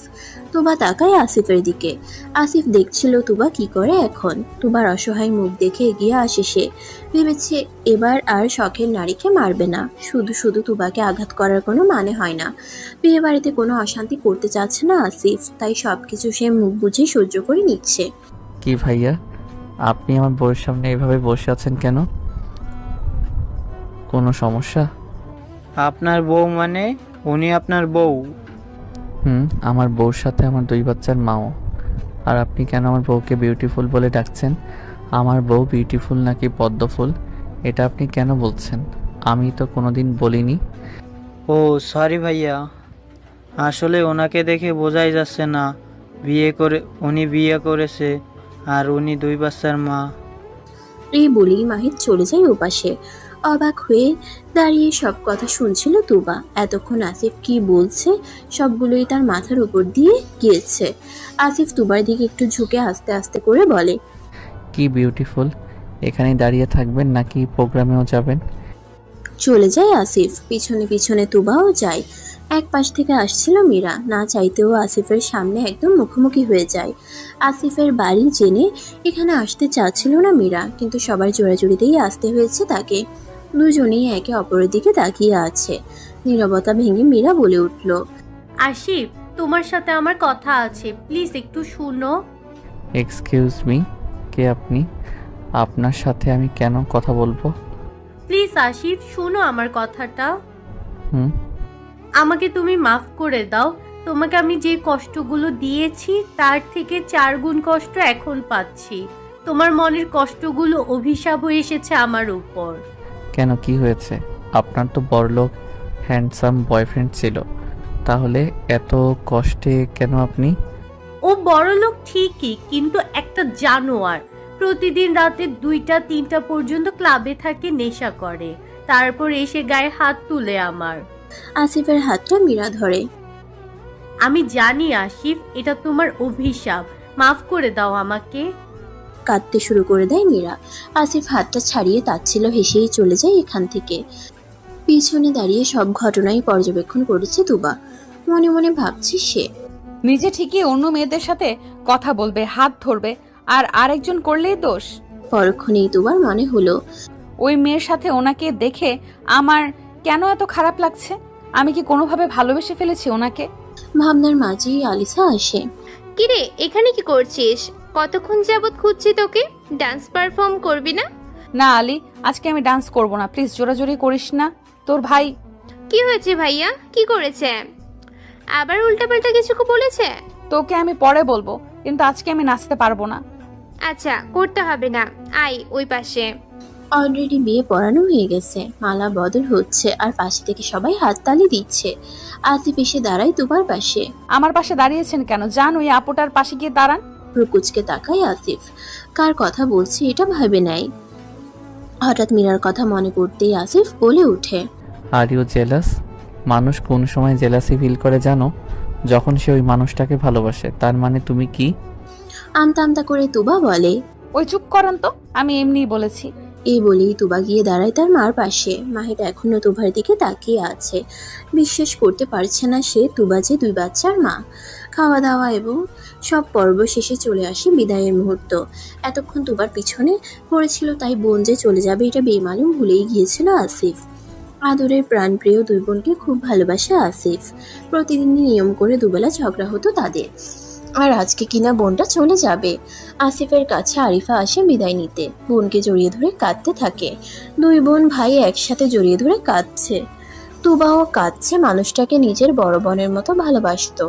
তুবা তাকায় আসিফের দিকে। আসিফ দেখছিল তুবা কি করে এখন। তুবার অসহায় মুখ দেখে এগিয়ে আসে সে। ভেবেছে এবার আর শখের নারীকে মারবে না। শুধু শুধু তুবাকে আঘাত করার কোনো মানে হয় না। বিয়ে বাড়িতে কোনো অশান্তি করতে চাচ্ছে না আসিফ, তাই সবকিছু সে মুখ বুঝে সহ্য করে নিচ্ছে। কি ভাইয়া, আপনি আমার বউয়ের সামনে এভাবে বসে আছেন কেন? কোনো সমস্যা? আপনার বউ মানে? উনি আপনার বউ? আমার বউর সাথে আমার 2 বাচ্চার মাও। আর আপনি কেন আমার বউকে বিউটিফুল বলে ডাকছেন? আমার বউ বিউটিফুল নাকি পদ্মফুল, এটা আপনি কেন বলছেন? আমি তো কোনোদিন বলিনি। ও সরি ভাইয়া, আসলে ওনাকে দেখে বোঝাই যাচ্ছে না উনি বিয়ে করেছে আর উনি 2 বাচ্চার মা। এই বলেই মাহিদ চলে যায় ওপাশে। অবাক হয়ে দাঁড়িয়ে সব কথা শুনছিল তুবা। এতক্ষণ আসিফ কি বলছে সবগুলোই তার মাথার উপর দিয়ে গিয়েছে। আসিফ তুবার দিকে একটু ঝুঁকে আস্তে আস্তে করে বলে, কি বিউটিফুল, এখানে দাঁড়িয়ে থাকবেন নাকি প্রোগ্রামেও যাবেন? চলে যায় আসিফ। পিছনে পিছনে তুবাও যায়। এক পাশ থেকে আসছিল মীরা। না চাইতেও আসিফের সামনে একদম মুখোমুখি হয়ে যায়। আসিফের বাড়ি জেনে এখানে আসতে চাচ্ছিল না মীরা, কিন্তু সবার জোরাজুরিতেই আসতে হয়েছে তাকে। দুজনেই একে অপরের দিকে তাকিয়ে আছে। নীরবতা ভেঙে মীরা বলে উঠল, আশিফ, তোমার সাথে আমার কথা আছে, প্লিজ একটু শুনো। এক্সকিউজ মি, কে আপনি? আপনার সাথে আমি কেন কথা বলবো? প্লিজ আশিফ, শুনো আমার কথাটা। হুম। আমাকে তুমি মাফ করে দাও। তোমাকে আমি যে কষ্টগুলো দিয়েছি তার থেকে 4 গুণ কষ্ট এখন পাচ্ছি। তোমার মনের কষ্টগুলো অভিশাপ হয়ে এসেছে আমার উপর। কেন, কি হয়েছে? আপনার তো বড়লোক হ্যান্ডসাম বয়ফ্রেন্ড ছিল, তাহলে এত কষ্টে কেন আপনি? ও বড়লোক ঠিকই, কিন্তু একটা জানোয়ার। প্রতিদিন রাতে 2টা-3টা পর্যন্ত ক্লাবে থাকে, নেশা করে, তারপর এসে গায়ে হাত তুলে আমার। আসিফের হাতটা মীরা ধরে। আমি জানি আশিফ, এটা তোমার অভিশাপ, মাফ করে দাও আমাকে। কাঁদতে শুরু করে দেয় মীরা। আসিফ হাতটা ছাড়িয়ে তাচ্ছিল হেসেই চলে যায় এখান থেকে। পিছনে দাঁড়িয়ে সব ঘটনাই পর্যবেক্ষণ করেছে তুবা। মনে মনে ভাবছে সে। নিজে ঠিকই অন্য মেয়েদের সাথে কথা বলবে, হাত ধরবে, আর আরেকজন করলেই দোষ। পরক্ষণেই তুবার মনে হলো, ওই মেয়ের সাথে ওনাকে দেখে আমার কেন এত খারাপ লাগছে? আমি কি কোনোভাবে ভালোবেসে ফেলেছি ওনাকে? ভাবনার মাঝেই আলিসা আসে। কিরে, এখানে কি করছিস? কতক্ষণ যাবত খুঁজছি তোকে। ডান্স পারফর্ম করবি না? না আলী, আজকে আমি ডান্স করব না, প্লিজ জোরাজোরি করিস না। তোর ভাই। কি হয়েছে ভাইয়া, কি করেছে? আবার উল্টাপাল্টা কিছু বলেছে? তোকে আমি পরে বলবো, কিন্তু আজকে আমি নাচতে পারবো না। আচ্ছা, করতে হবে না, আয় ওই পাশে। অলরেডি বিয়ে পড়ানো হয়ে গেছে, মালা বদল হচ্ছে, আর পাশে থেকে সবাই হাততালি দিচ্ছে। আসিফ এসে দাঁড়ায় তুবার পাশে। আমার পাশে দাঁড়িয়েছেন কেন? যান ওই আপুটার পাশে গিয়ে দাঁড়ান। প্রকুচকে তাকায় আসিফ। কার কথা বলছে এটা ভাবে নাই। হঠাৎ মীরার কথা মনে পড়তেই আসিফ বলে ওঠে, আর ইউ জেলাস? মানুষ কোন সময় জেলাসি ফিল করে জানো? যখন সে ওই মানুষটাকে ভালোবাসে। তার মানে তুমি কি? আমতা আমতা করে তুবা বলে। ওই চুপ করেন তো, আমি এমনিই বলেছি। এই বলেই তুবা গিয়ে দাঁড়ায় তার মার পাশে। মাহির এখনো তুবার দিকে তাকিয়ে আছে। বিশ্বাস করতে পারছে না সে তুবা যে 2 বাচ্চার মা। খাওয়া দাওয়া এবং সব পর্ব শেষে চলে আসে বিদায়ের মুহূর্ত। এতক্ষণ তুবার পিছনে পড়েছিল, তাই বোন যে চলে যাবে এটা বেমালুম ভুলেই গিয়েছিল আসিফ। আদরের প্রাণপ্রিয় 2 বোনকে খুব ভালোবাসে আসিফ। প্রতিদিনই নিয়ম করে দুবেলা ঝগড়া হতো তাদের। আর আজকে কিনা বোনটা চলে যাবে। আসিফের কাছে আরিফা আসে বিদায় নিতে। বোনকে জড়িয়ে ধরে কাঁদতে থাকে। 2 বোন ভাই একসাথে জড়িয়ে ধরে কাঁদছে। তুবাও কাঁদছে, মানুষটাকে নিজের বড় বোনের মতো ভালোবাসতো।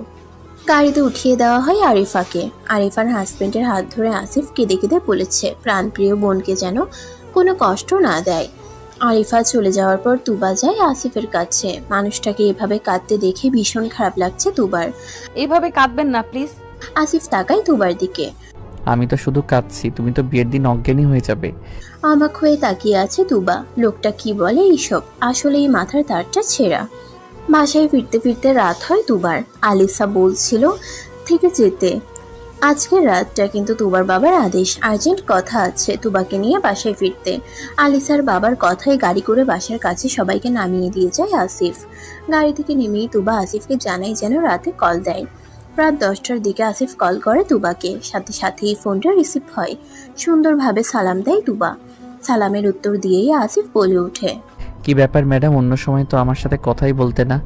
গাড়িতে উঠিয়ে দেওয়া হয় আরিফাকে। আরিফার হাজবেন্ডের হাত ধরে আসিফ কেঁদে কেঁদে বলেছে প্রাণপ্রিয় বোনকে যেন কোনো কষ্ট না দেয়। আরিফা চলে যাওয়ার পর তুবা যায় আসিফের কাছে। মানুষটাকে এভাবে কাঁদতে দেখে ভীষণ খারাপ লাগছে তুবার। এইভাবে কাঁদবেন না প্লিজ। আসিফ তাকায় তুবার দিকে। আমি তো শুধু কাঁদছি, তুমি তো বিয়ের দিন অজ্ঞানী হয়ে যাবে। অবাক হয়ে তাকিয়ে আছে তুবা। লোকটা কি বলে এইসব? আসলে এই মাথার তারটা ছেঁড়া। বাসায় ফিরতে ফিরতে রাত হয় তুবার। আলিসা বলছিল থেকে যেতে। আজকের রাতটা কিন্তু তুবার বাবার আদেশ, আর্জেন্ট কথা আছে তুবাকে নিয়ে বাসায় ফিরতে। আলিসার বাবার কথায় গাড়ি করে বাসার কাছে সবাইকে নামিয়ে দিয়ে যায় আসিফ। গাড়ি থেকে নেমেই তুবা আসিফকে জানায় যেন রাতে কল দেয়। রাত 10টার দিকে আসিফ কল করে তুবাকে। সাথে সাথেই ফোনটা রিসিভ হয়। সুন্দরভাবে সালাম দেয় তুবা। সালামের উত্তর দিয়েই আসিফ বলে ওঠে, কি ব্যাপার ম্যাডাম, অন্য সময় তো আমার সাথে কথাই বলতে না,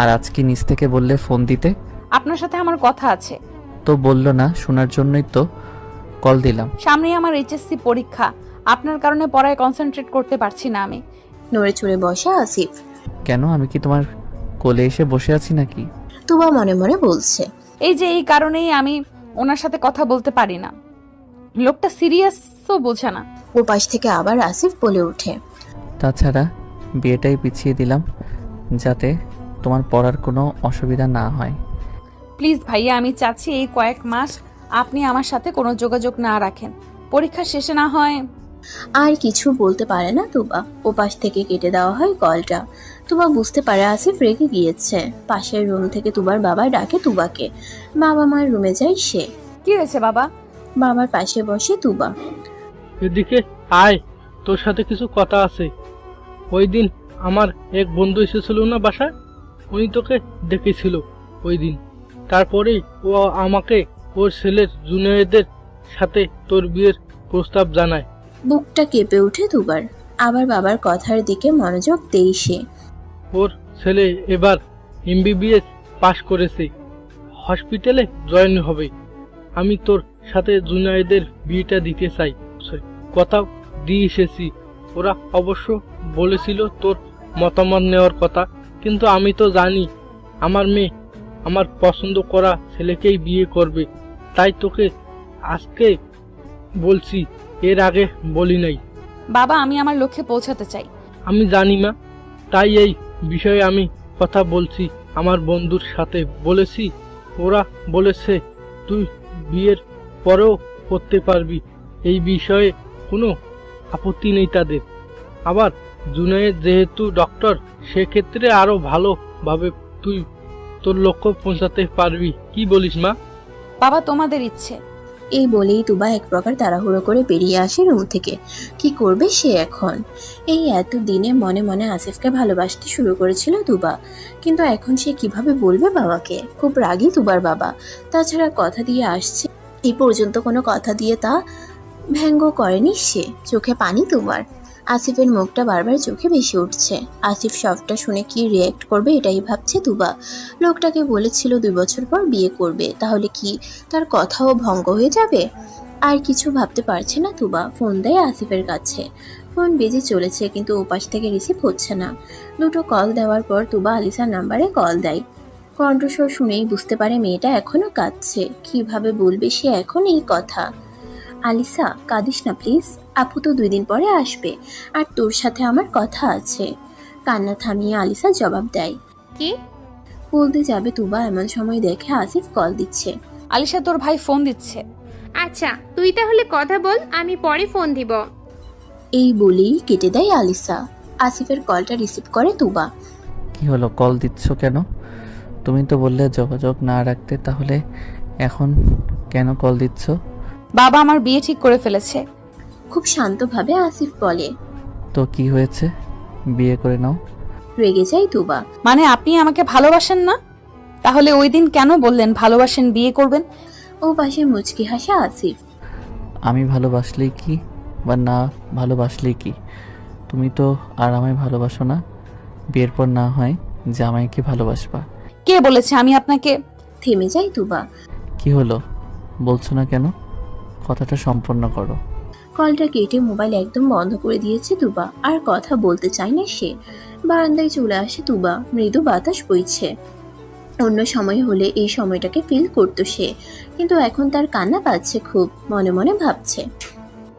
আর আজকে নিজ থেকে বললে ফোন দিতে? আপনার সাথে আমার কথা আছে। তো বললো না, শোনার জন্যই তো কল দিলাম। সামনেই আমার এইচএসসি পরীক্ষা, আপনার কারণে পড়ায় কনসেন্ট্রেট করতে পারছি না আমি। নড়ে চড়ে বসে আসিফ। কেন, আমি কি তোমার কোলে এসে বসে আছি নাকি? তুবা মনে মনে বলছে, এই যে এই কারণেই আমি ওনার সাথে কথা বলতে পারি না। লোকটা সিরিয়াসও বোঝে না। ওপাশ থেকে আবার আসিফ বলে ওঠে, তাছাড়া বিয়েটাই পিছিয়ে দিলাম যাতে তোমার পড়ার কোনো অসুবিধা না হয়। প্লিজ ভাইয়া, আমি চাচ্ছি এই কয়েক মাস আপনি আমার সাথে কোনো যোগাযোগ না রাখেন। পরীক্ষা শেষে না হয়। আর কিছু বলতে পারে না তুবা। ওপাশ থেকে কেটে দেওয়া হয় কলটা। তুবা বুঝতে পারে আসিফ রেগে গিয়েছে। পাশের রুম থেকে তুবার বাবা ডাকে তুবাকে। বাবা মার রুমে যায় সে। কি হয়েছে বাবা? বাবার পাশে বসে তুবা। এদিকে আয়, তোর সাথে কিছু কথা আছে। ওই দিন আমার এক বন্ধু এসেছিল না বাসায়, উনি তোকে ডেকেছিল ওই দিন। তারপরেই ও আমাকে ওর ছেলের জুনিয়রদের সাথে তোর বিয়ের প্রস্তাব জানায়। বুকটা কেঁপে ওঠে তুবার। আবার বাবার কথার দিকে মনোযোগ দেই সে। ওর ছেলে এবার এমবিবিএস পাশ করেছে, হসপিটালে জয়েন হবে। আমি তোর সাথে জুনায়েদের বিয়েটা দিতে চাই, কথা দিয়ে এসেছি। ওরা অবশ্য বলেছিল তোর মতামত নেওয়ার কথা, কিন্তু আমি তো জানি আমার মেয়ে আমার পছন্দ করা ছেলেকেই বিয়ে করবে, তাই তোকে আজকে বলছি, এর আগে বলি নাই। বাবা, আমি আমার লক্ষ্যে পৌঁছাতে চাই। আমি জানি মা, তাই এই বিষয়ে আমি কথা বলছি। আমার বন্ধুর সাথে বলেছি, ওরা বলেছে তুই বিয়ের পরেও করতে পারবি, এই বিষয়ে কোনো আপত্তি নেই তাদের। আবার জুনায়েদ যেহেতু ডক্টর, সেক্ষেত্রে আরো ভালোভাবে তুই তোর লক্ষ্য পৌঁছাতে পারবি। কি বলিস মা? বাবা, তোমাদের ইচ্ছে। এই বলেই তুবা এক প্রকার তাড়াহুড়ো করে বেরিয়ে আসে রুম থেকে। কি করবে সে এখন? এই এত দিনে মনে মনে আসিফকে ভালোবাসতে শুরু করেছিল তুবা, কিন্তু এখন সে কিভাবে বলবে বাবাকে? খুব রাগী তুবার বাবা। তাছাড়া কথা দিয়ে আসছে, এই পর্যন্ত কোনো কথা দিয়ে তা ব্যঙ্গ করেনি সে। চোখে পানি তুবার। আসিফের মুখটা বারবার চোখে ভেসে উঠছে। আসিফ সবটা শুনে কি রিয়েক্ট করবে এটাই ভাবছে তুবা। লোকটাকে বলেছিল 2 বছর পর বিয়ে করবে, তাহলে কি তার কথাও ভঙ্গ হয়ে যাবে? আর কিছু ভাবতে পারছে না তুবা। ফোন দেয় আসিফের কাছে। ফোন বেজে চলেছে, কিন্তু ওপাশ থেকে রিসিভ হচ্ছে না। 2টো কল দেওয়ার পর তুবা আলিসার নাম্বারে কল দেয়। কণ্ঠস্বর শুনেই বুঝতে পারে মেয়েটা এখনো কাঁদছে। কিভাবে বলবে সে এখন এই কথা? আলিসা, কাঁদিস না প্লিজ, আপু তো 2 দিন পরে আসবে, আর তোর সাথে আমার কথা আছে। কান্না থামিয়ে আলিসা জবাব দেয়। কি বলতে যাবে তুবা, এমন সময় দেখে আসিফ কল দিচ্ছে। আলিশা, তোর ভাই ফোন দিচ্ছে। আচ্ছা, তুই তাহলে কথা বল, আমি পরে ফোন দিব। এই বলেই কেটে দেয় আলিসা। আসিফের কলটা রিসিভ করে তুবা। কি হলো, কল দিচ্ছ কেন? তুমি তো বললে যোগাযোগ না রাখতে, তাহলে এখন কেন কল দিচ্ছ? বাবা আমার বিয়ে ঠিক করে ফেলেছে। খুব শান্তভাবে আসিফ বলে। তো কি হয়েছে, বিয়ে করে নাও। রেগে যায় তুবা। মানে আপনি আমাকে ভালোবাসেন না? তাহলে ওই দিন কেন বললেন ভালোবাসেন, বিয়ে করবেন? ও পাশে মুচকি হাসা আসিফ। আমি ভালোবাসলেই কি বা না ভালোবাসলেই কি, তুমি তো আর আমায় ভালোবাসো না। বিয়ের পর না হয় জামাইকে ভালোবাসবা। কে বলেছে আমি আপনাকে? থেমে যায় তুবা। কি হলো, বলছো না কেন? কথাটা সম্পূর্ণ করো। কলটা কেটে মোবাইল একদম বন্ধ করে দিয়েছে তুবা। আর কথা বলতে চায় না সে। বারান্দায় চলে আসে তুবা। মৃদু বাতাস বইছে। অন্য সময় হলে এই সময়টাকে ফিল করতো সে, কিন্তু এখন তার কান্না পাচ্ছে খুব। মনে মনে ভাবছে,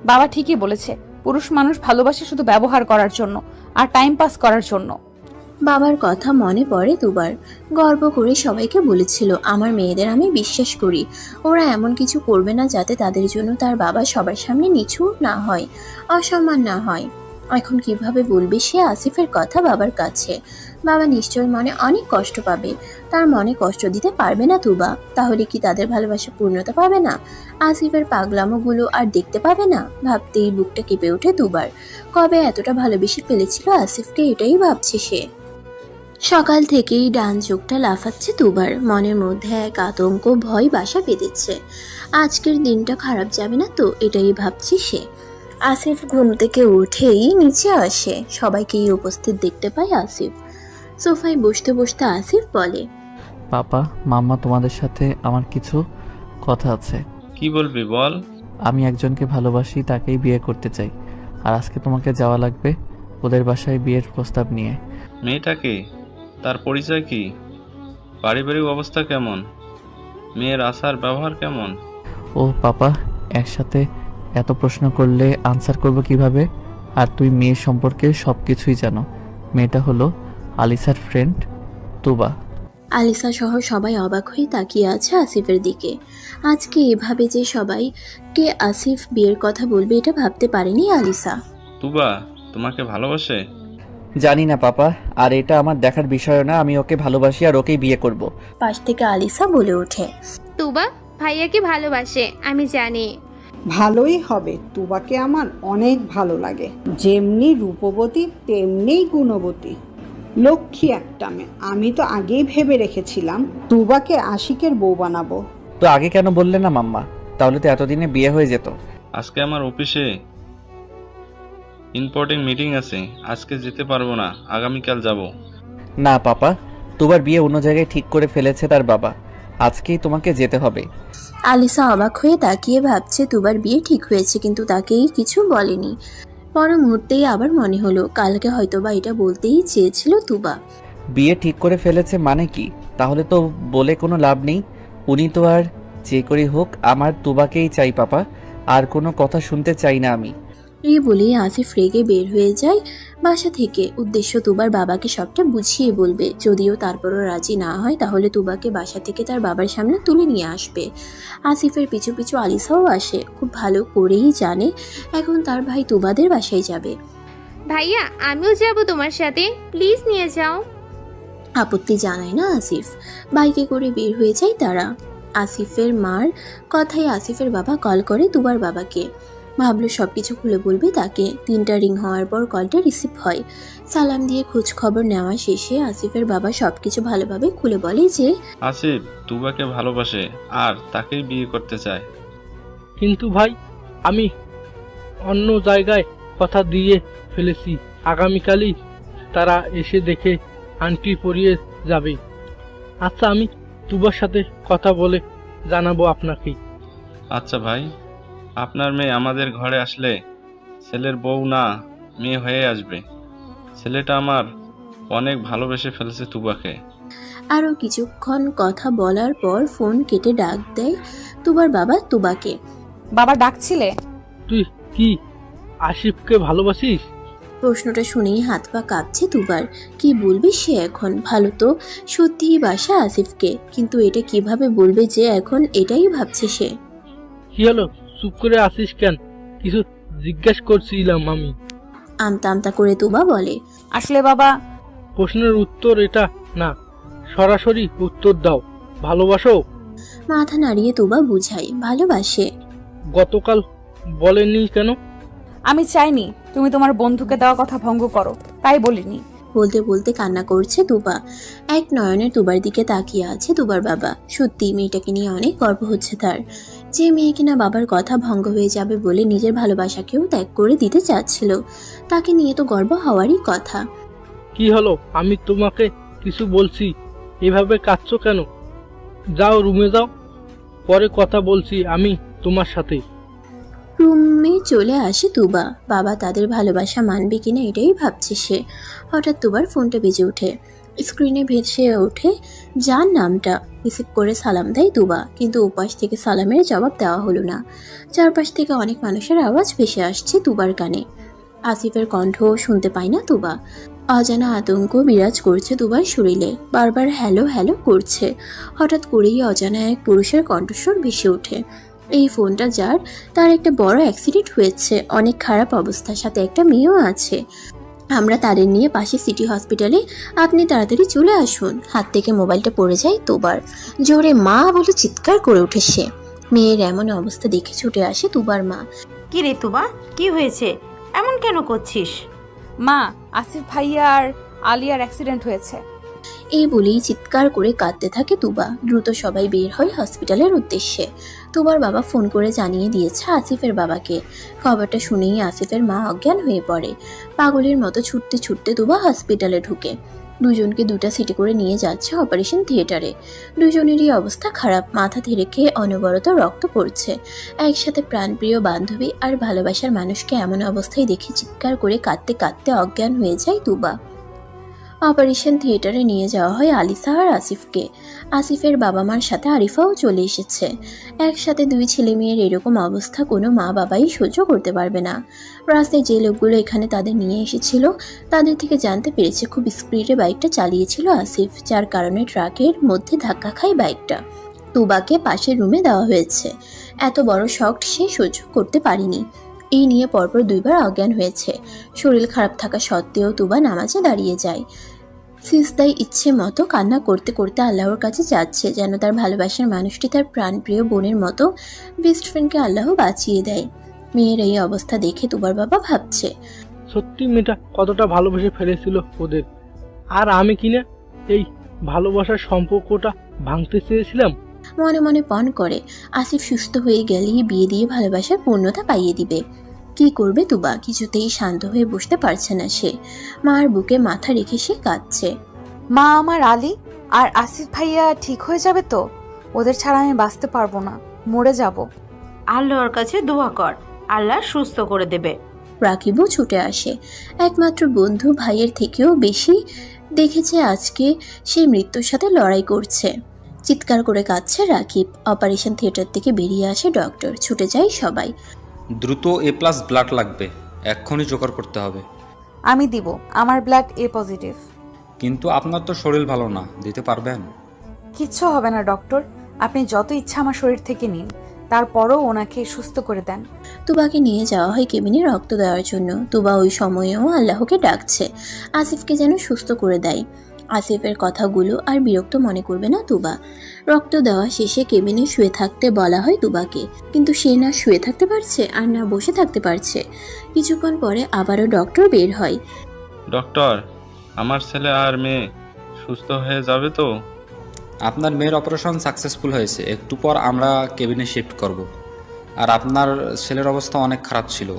বাবা ঠিকই বলেছে, পুরুষ মানুষ ভালোবাসে শুধু ব্যবহার করার জন্য আর টাইম পাস করার জন্য। বাবার কথা মনে পড়ে দুবার। গর্ব করে সবাইকে বলেছিল, আমার মেয়েদের আমি বিশ্বাস করি, ওরা এমন কিছু করবে না যাতে তাদের জন্য তার বাবা সবার সামনে নিচু না হয়, অসম্মান না হয়। এখন কিভাবে বলবে সে আসিফের কথা বাবার কাছে? বাবা নিশ্চয় মনে অনেক কষ্ট পাবে। তার মনে কষ্ট দিতে পারবে না তুবা। তাহলে কি তাদের ভালোবাসা পূর্ণতা পাবে না? আসিফের পাগলামোগুলো আর দেখতে পাবে না? ভাবতেই বুকটা কেঁপে ওঠে দুবার। কবে এতটা ভালোবেসে ফেলেছিল আসিফকে, এটাই ভাবছে সে। সকাল থেকেই ডান চোখটা লাফাচ্ছে দুবার। মনের মধ্যে এক আতঙ্ক ভয় বাসা বেঁধেছে। আজকের দিনটা খারাপ যাবে না তো, এটাই ভাবছি সে। আসিফ ঘুম থেকে উঠেই নিচে আসে। সবাইকেই উপস্থিত দেখতে পায় আসিফ। সোফায় বসতে বসতে আসিফ বলে, পাপা, মাম্মা, তোমাদের সাথে আমার কিছু কথা আছে। কি বলবি বল। আমি একজনকে ভালোবাসি, তাকেই বিয়ে করতে চাই। আর আজকে তোমাকে যাওয়া লাগবে ওদের বাসায় বিয়ের প্রস্তাব নিয়ে। মেয়েটাকে, তার পরিচয় কি, পারিবারিক অবস্থা কেমন, মেয়ের আচার ব্যবহার কেমন? ও পাপা, একসাথে এত প্রশ্ন করলে আনসার করব কিভাবে? আর তুই মেয়ের সম্পর্কে সব কিছুই জানো। মেয়েটা হলো আলিসার ফ্রেন্ড তুবা। আলিসা সহ সবাই অবাক হয়ে তাকিয়ে আছে আসিফের দিকে। আজকে এভাবে যে সবাইকে আসিফ বিয়ের কথা বলবে, এটা ভাবতে পারেনি আলিসা। তুবা তোমাকে ভালোবাসে? জানি না পাপা, আর এটা আমার দেখার বিষয় না। আমি ওকে ভালোবাসি আর ওকেই বিয়ে করব। পাশ থেকে আলিসা বলে ওঠে, তুবা ভাইয়াকে ভালোবাসে, আমি জানি। ভালোই হবে, তুবাকে আমার অনেক ভালো লাগে। যেমনি রূপবতী তেমনি গুণবতী, লক্ষ্মী একটা মেয়ে। আমি তো আগেই ভেবে রেখেছিলাম তুবাকে আশিকের বউ বানাবো। তো আগে কেন বললে না মাম্মা? তাহলে তো এতদিনে বিয়ে হয়ে যেত। আজকে আমার অফিসে ইম্পর্টেন্ট মিটিং আছে, আজকে যেতে পারবো না, আগামীকাল যাব। না পাপা, তোমার বিয়ে অন্য জায়গায় ঠিক করে ফেলেছে তার বাবা, আজকেই তোমাকে যেতে হবে। আলিসা অবাক হয়ে তাকিয়ে ভাবছে তুবার বিয়ে ঠিক হয়েছে, কিন্তু তাকেই কিছু বলেনি। পর মুহূর্তেই আবার মনে হলো কালকে হয়তোবা এটা বলতেই চেয়েছিল তুবা। বিয়ে ঠিক করে ফেলেছে মানে কি? তাহলে তো বলে কোনো লাভ নেই। উনি তো আর যে করে হোক আমার তুবাকেই চাই পাপা, আর কোনো কথা শুনতে চাই না আমি। এই বলেই আসিফ রেগে বের হয়ে যায় বাসা থেকে। উদ্দেশ্য তুবার বাবাকে সবটা বুঝিয়ে বলবে, যদিও তারপরও রাজি না হয় তাহলে তুবাকে বাসা থেকে তার বাবার সামনে তুলে নিয়ে আসবে। আসিফের পিছু পিছু আলিসাও আসে, খুব ভালো করেই জানে এখন তার ভাই তুবাদের বাসায় যাবে। ভাইয়া আমিও যাব তোমার সাথে, প্লিজ নিয়ে যাও। আপত্তি জানায় না আসিফ। বাইকে করে বের হয়ে যায় তারা। আসিফের মার কথায় আসিফের বাবা কল করে তুবার বাবাকে। ভাবলো সবকিছু খুলে বলবে তাকে। 3টা রিং হওয়ার পর কলটা রিসিভ হয়। সালাম দিয়ে খোঁজ খবর নেওয়া শেষে আসিফের বাবা সবকিছু ভালোভাবে খুলে বলে যে আসিফ তুবাকে ভালোবাসে আর তাকেই বিয়ে করতে চায়। কিন্তু ভাই, আমি অন্য জায়গায় কথা দিয়ে ফেলেছি, আগামীকালই তারা এসে দেখে আংটি পরিয়ে যাবে। আচ্ছা, আমি তুবার সাথে কথা বলে জানাবো আপনাকে। আচ্ছা ভাই, আপনার মেয়ে আমাদের ঘরে আসলে ছেলের বউ না মেয়ে হয়ে আসবে। ছেলেটা আমার অনেক ভালোবেসে ফেলেছে তুবাকে। আরও কিছুক্ষণ কথা বলার পর ফোন কেটে ডাক দেয় তুবার বাবা তুবাকে। বাবা ডাকছিলে? তুই কি আসিফকে ভালোবাসিস? প্রশ্নটা শুনেই হাত পা কাঁপছে তুবার। কি বলবে সে এখন? ভালো তো সত্যিই বাসা আসিফকে, কিন্তু এটা কিভাবে বলবে যে এখন এটাই ভাবছে সে। কি হলো, চুপ করে আসিস কেন? কিছু জিজ্ঞেস করছিলাম আমি। আমতা আমতা করে তুবা বলে, আসলে বাবা, প্রশ্নের উত্তর এটা না, সরাসরি উত্তর দাও। ভালোবাসো? মাথা নাড়িয়ে তুবা বুঝায় ভালোবাসে। গতকাল বলেননি কেন? আমি চাইনি তুমি তোমার বন্ধুকে দেওয়া কথা ভঙ্গ করো, তাই বলিনি। বলতে বলতে কান্না করছে তুবা। এক নয়নে তুবার দিকে তাকিয়ে আছে তুবার বাবা। সত্যি মেয়েটাকে নিয়ে অনেক গর্ব হচ্ছে তার। যে মেয়ে কিনা বাবার কথা ভঙ্গ হয়ে যাবে বলে নিজের ভালোবাসাকেও ত্যাগ করে দিতে চাচ্ছিল, তাকে নিয়ে তো গর্ব হওয়ারই কথা। কি হলো, আমি তোমাকে কিছু বলছি, এভাবে কাঁদছো কেন? যাও রুমে যাও, পরে কথা বলছি আমি তোমার সাথে। রুমে চলে আসে তুবা। বাবা তাদের ভালোবাসা মানবে কিনা এটাই ভাবছে সে। হঠাৎ তুবার ফোনটা বেজে ওঠে। স্ক্রিনে ভেসে ওঠে যার নামটা। রিসিভ করে সালাম দেয় তুবা, কিন্তু ওপাশ থেকে সালামের জবাব দেওয়া হলো না। চারপাশ থেকে অনেক মানুষের আওয়াজ ভেসে আসছে তুবার কানে। আসিফের কণ্ঠ শুনতে পায় না তুবা। অজানা আতঙ্ক বিরাজ করছে তুবার শরীরে। বারবার হ্যালো হ্যালো করছে। হঠাৎ করেই অজানা এক পুরুষের কণ্ঠস্বর ভেসে ওঠে। এই ফোনটা যার, তার একটা বড় অ্যাক্সিডেন্ট হয়েছে, অনেক খারাপ অবস্থার সাথে একটা মেয়েও আছে। আমরা তাদের নিয়ে পাশে সিটি হসপিটালে, আপনি তাড়াতাড়ি চলে আসুন। হাত থেকে মোবাইলটা পড়ে যায় তুবার। জোরে মা বলে চিৎকার করে ওঠে সে। মেয়ের এমন অবস্থা দেখে ছুটে আসে তুবার মা। কি রে তুবা, কি হয়েছে? এমন কেন করছিস? মা, আসিফ ভাইয়া আর আলিয়ার অ্যাক্সিডেন্ট হয়েছে। এই বলেই চিৎকার করে কাঁদতে থাকে তুবা। দ্রুত সবাই বের হয় হসপিটালের উদ্দেশ্যে। তুবার বাবা ফোন করে জানিয়ে দিয়েছে আসিফের বাবাকে। খবরটা শুনেই আসিফের মা অজ্ঞান হয়ে পড়ে। পাগলের মতো ছুটতে ছুটতে তুবা হসপিটালে ঢুকে। দুজনকে 2টা সিটি করে নিয়ে যাচ্ছে অপারেশন থিয়েটারে। দুজনেরই অবস্থা খারাপ, মাথা ধরে খেয়ে অনবরত রক্ত পড়ছে। একসাথে প্রাণপ্রিয় বান্ধবী আর ভালোবাসার মানুষকে এমন অবস্থায় দেখে চিৎকার করে কাঁদতে কাঁদতে অজ্ঞান হয়ে যায় তুবা। অপারেশন থিয়েটারে নিয়ে যাওয়া হয় আলিসা আর আসিফকে। আসিফের বাবা মার সাথে আরিফাও চলে এসেছে। একসাথে 2 ছেলে মেয়ের এরকম অবস্থা কোনো মা বাবাই সহ্য করতে পারবে না। রাস্তায় যে লোকগুলো এখানে তাদের নিয়ে এসেছিল তাদের থেকে জানতে পেরেছে খুব স্পিডে বাইকটা চালিয়েছিল আসিফ, যার কারণে ট্রাকের মধ্যে ধাক্কা খায় বাইকটা। তুবাকে পাশের রুমে দেওয়া হয়েছে। এত বড় শক সে সহ্য করতে পারেনি। এই নিয়ে পরপর 2বার অজ্ঞান হয়েছে। শরীর খারাপ থাকা সত্ত্বেও তুবা নামাজে দাঁড়িয়ে যায়। সিজদায় ইচ্ছে মতো কান্না করতে করতে আল্লাহর কাছে যাচ্ছে, যেন তার ভালোবাসার মানুষটি তার প্রাণপ্রিয় বোনের মতো বেস্ট ফ্রেন্ডকে আল্লাহ বাঁচিয়ে দেয়। মেয়ের এই অবস্থা দেখে তুবার বাবা ভাবছে, সত্যি মেয়েটা কতটা ভালোবেসে ফেলেছিল ওদের, আর আমি কিনা এই ভালোবাসার সম্পর্কটা ভাঙতে চেয়েছিলাম। মনে মনে পণ করে আসিফ সুস্থ হয়ে গেলেই বিয়ে দিয়ে ভালোবাসার পূর্ণতা পাইয়ে দিবে। কি করবে তুবা? কিছুতেই শান্ত হয়ে বসতে পারছে না সে। মার বুকে মাথা রেখে সে কাঁদছে। মা, আমার আলী আর আসিফ ভাইয়া ঠিক হয়ে যাবে তো? ওদের ছাড়া আমি বাঁচতে পারবো না, মরে যাব। আল্লাহর কাছে দোয়া কর, আল্লাহ সুস্থ করে দেবে। রাকিবও ছুটে আসে। একমাত্র বন্ধু ভাইয়ের থেকেও বেশি দেখেছে আজকে সেই মৃত্যুর সাথে লড়াই করছে। চিৎকার করে কাঁদছে রাকিব। অপারেশন থিয়েটার থেকে বেরিয়ে আসে ডক্টর। ছুটে যায় সবাই। দ্রুত A+ ব্লাড লাগবে, এক্ষুনি জোগাড় করতে হবে। আমি দিব, আমার ব্লাড A পজিটিভ। কিন্তু আপনার তো শরীর ভালো না, দিতে পারবেন? কিচ্ছু হবে না ডক্টর, আপনি যত ইচ্ছা আমার শরীর থেকে নিন, তারপরও ওনাকে সুস্থ করে দেন। তুবাকে নিয়ে যাওয়া হয় কেবিনে রক্ত দেওয়ার জন্য। তুবা ওই সময়েও আল্লাহকে ডাকছে আসিফকে যেন সুস্থ করে দেয়। আসিফের কথাগুলো আর বিরক্ত মনে করবে না তুবা। রক্ত দেওয়া শেষে কেবিনে শুয়ে থাকতে বলা হয় তুবাকে, কিন্তু সে না শুয়ে থাকতে পারছে আর না বসে থাকতে পারছে। কিছুক্ষণ পরে আবারও ডক্টর বের হয়। ডক্টর, আমার ছেলে আর মেয়ে সুস্থ হয়ে যাবে তো? আপনার মেয়ের অপারেশন সাকসেসফুল হয়েছে, একটু পর আমরা কেবিনে শিফট করব। আর আপনার ছেলের অবস্থা অনেক খারাপ ছিল,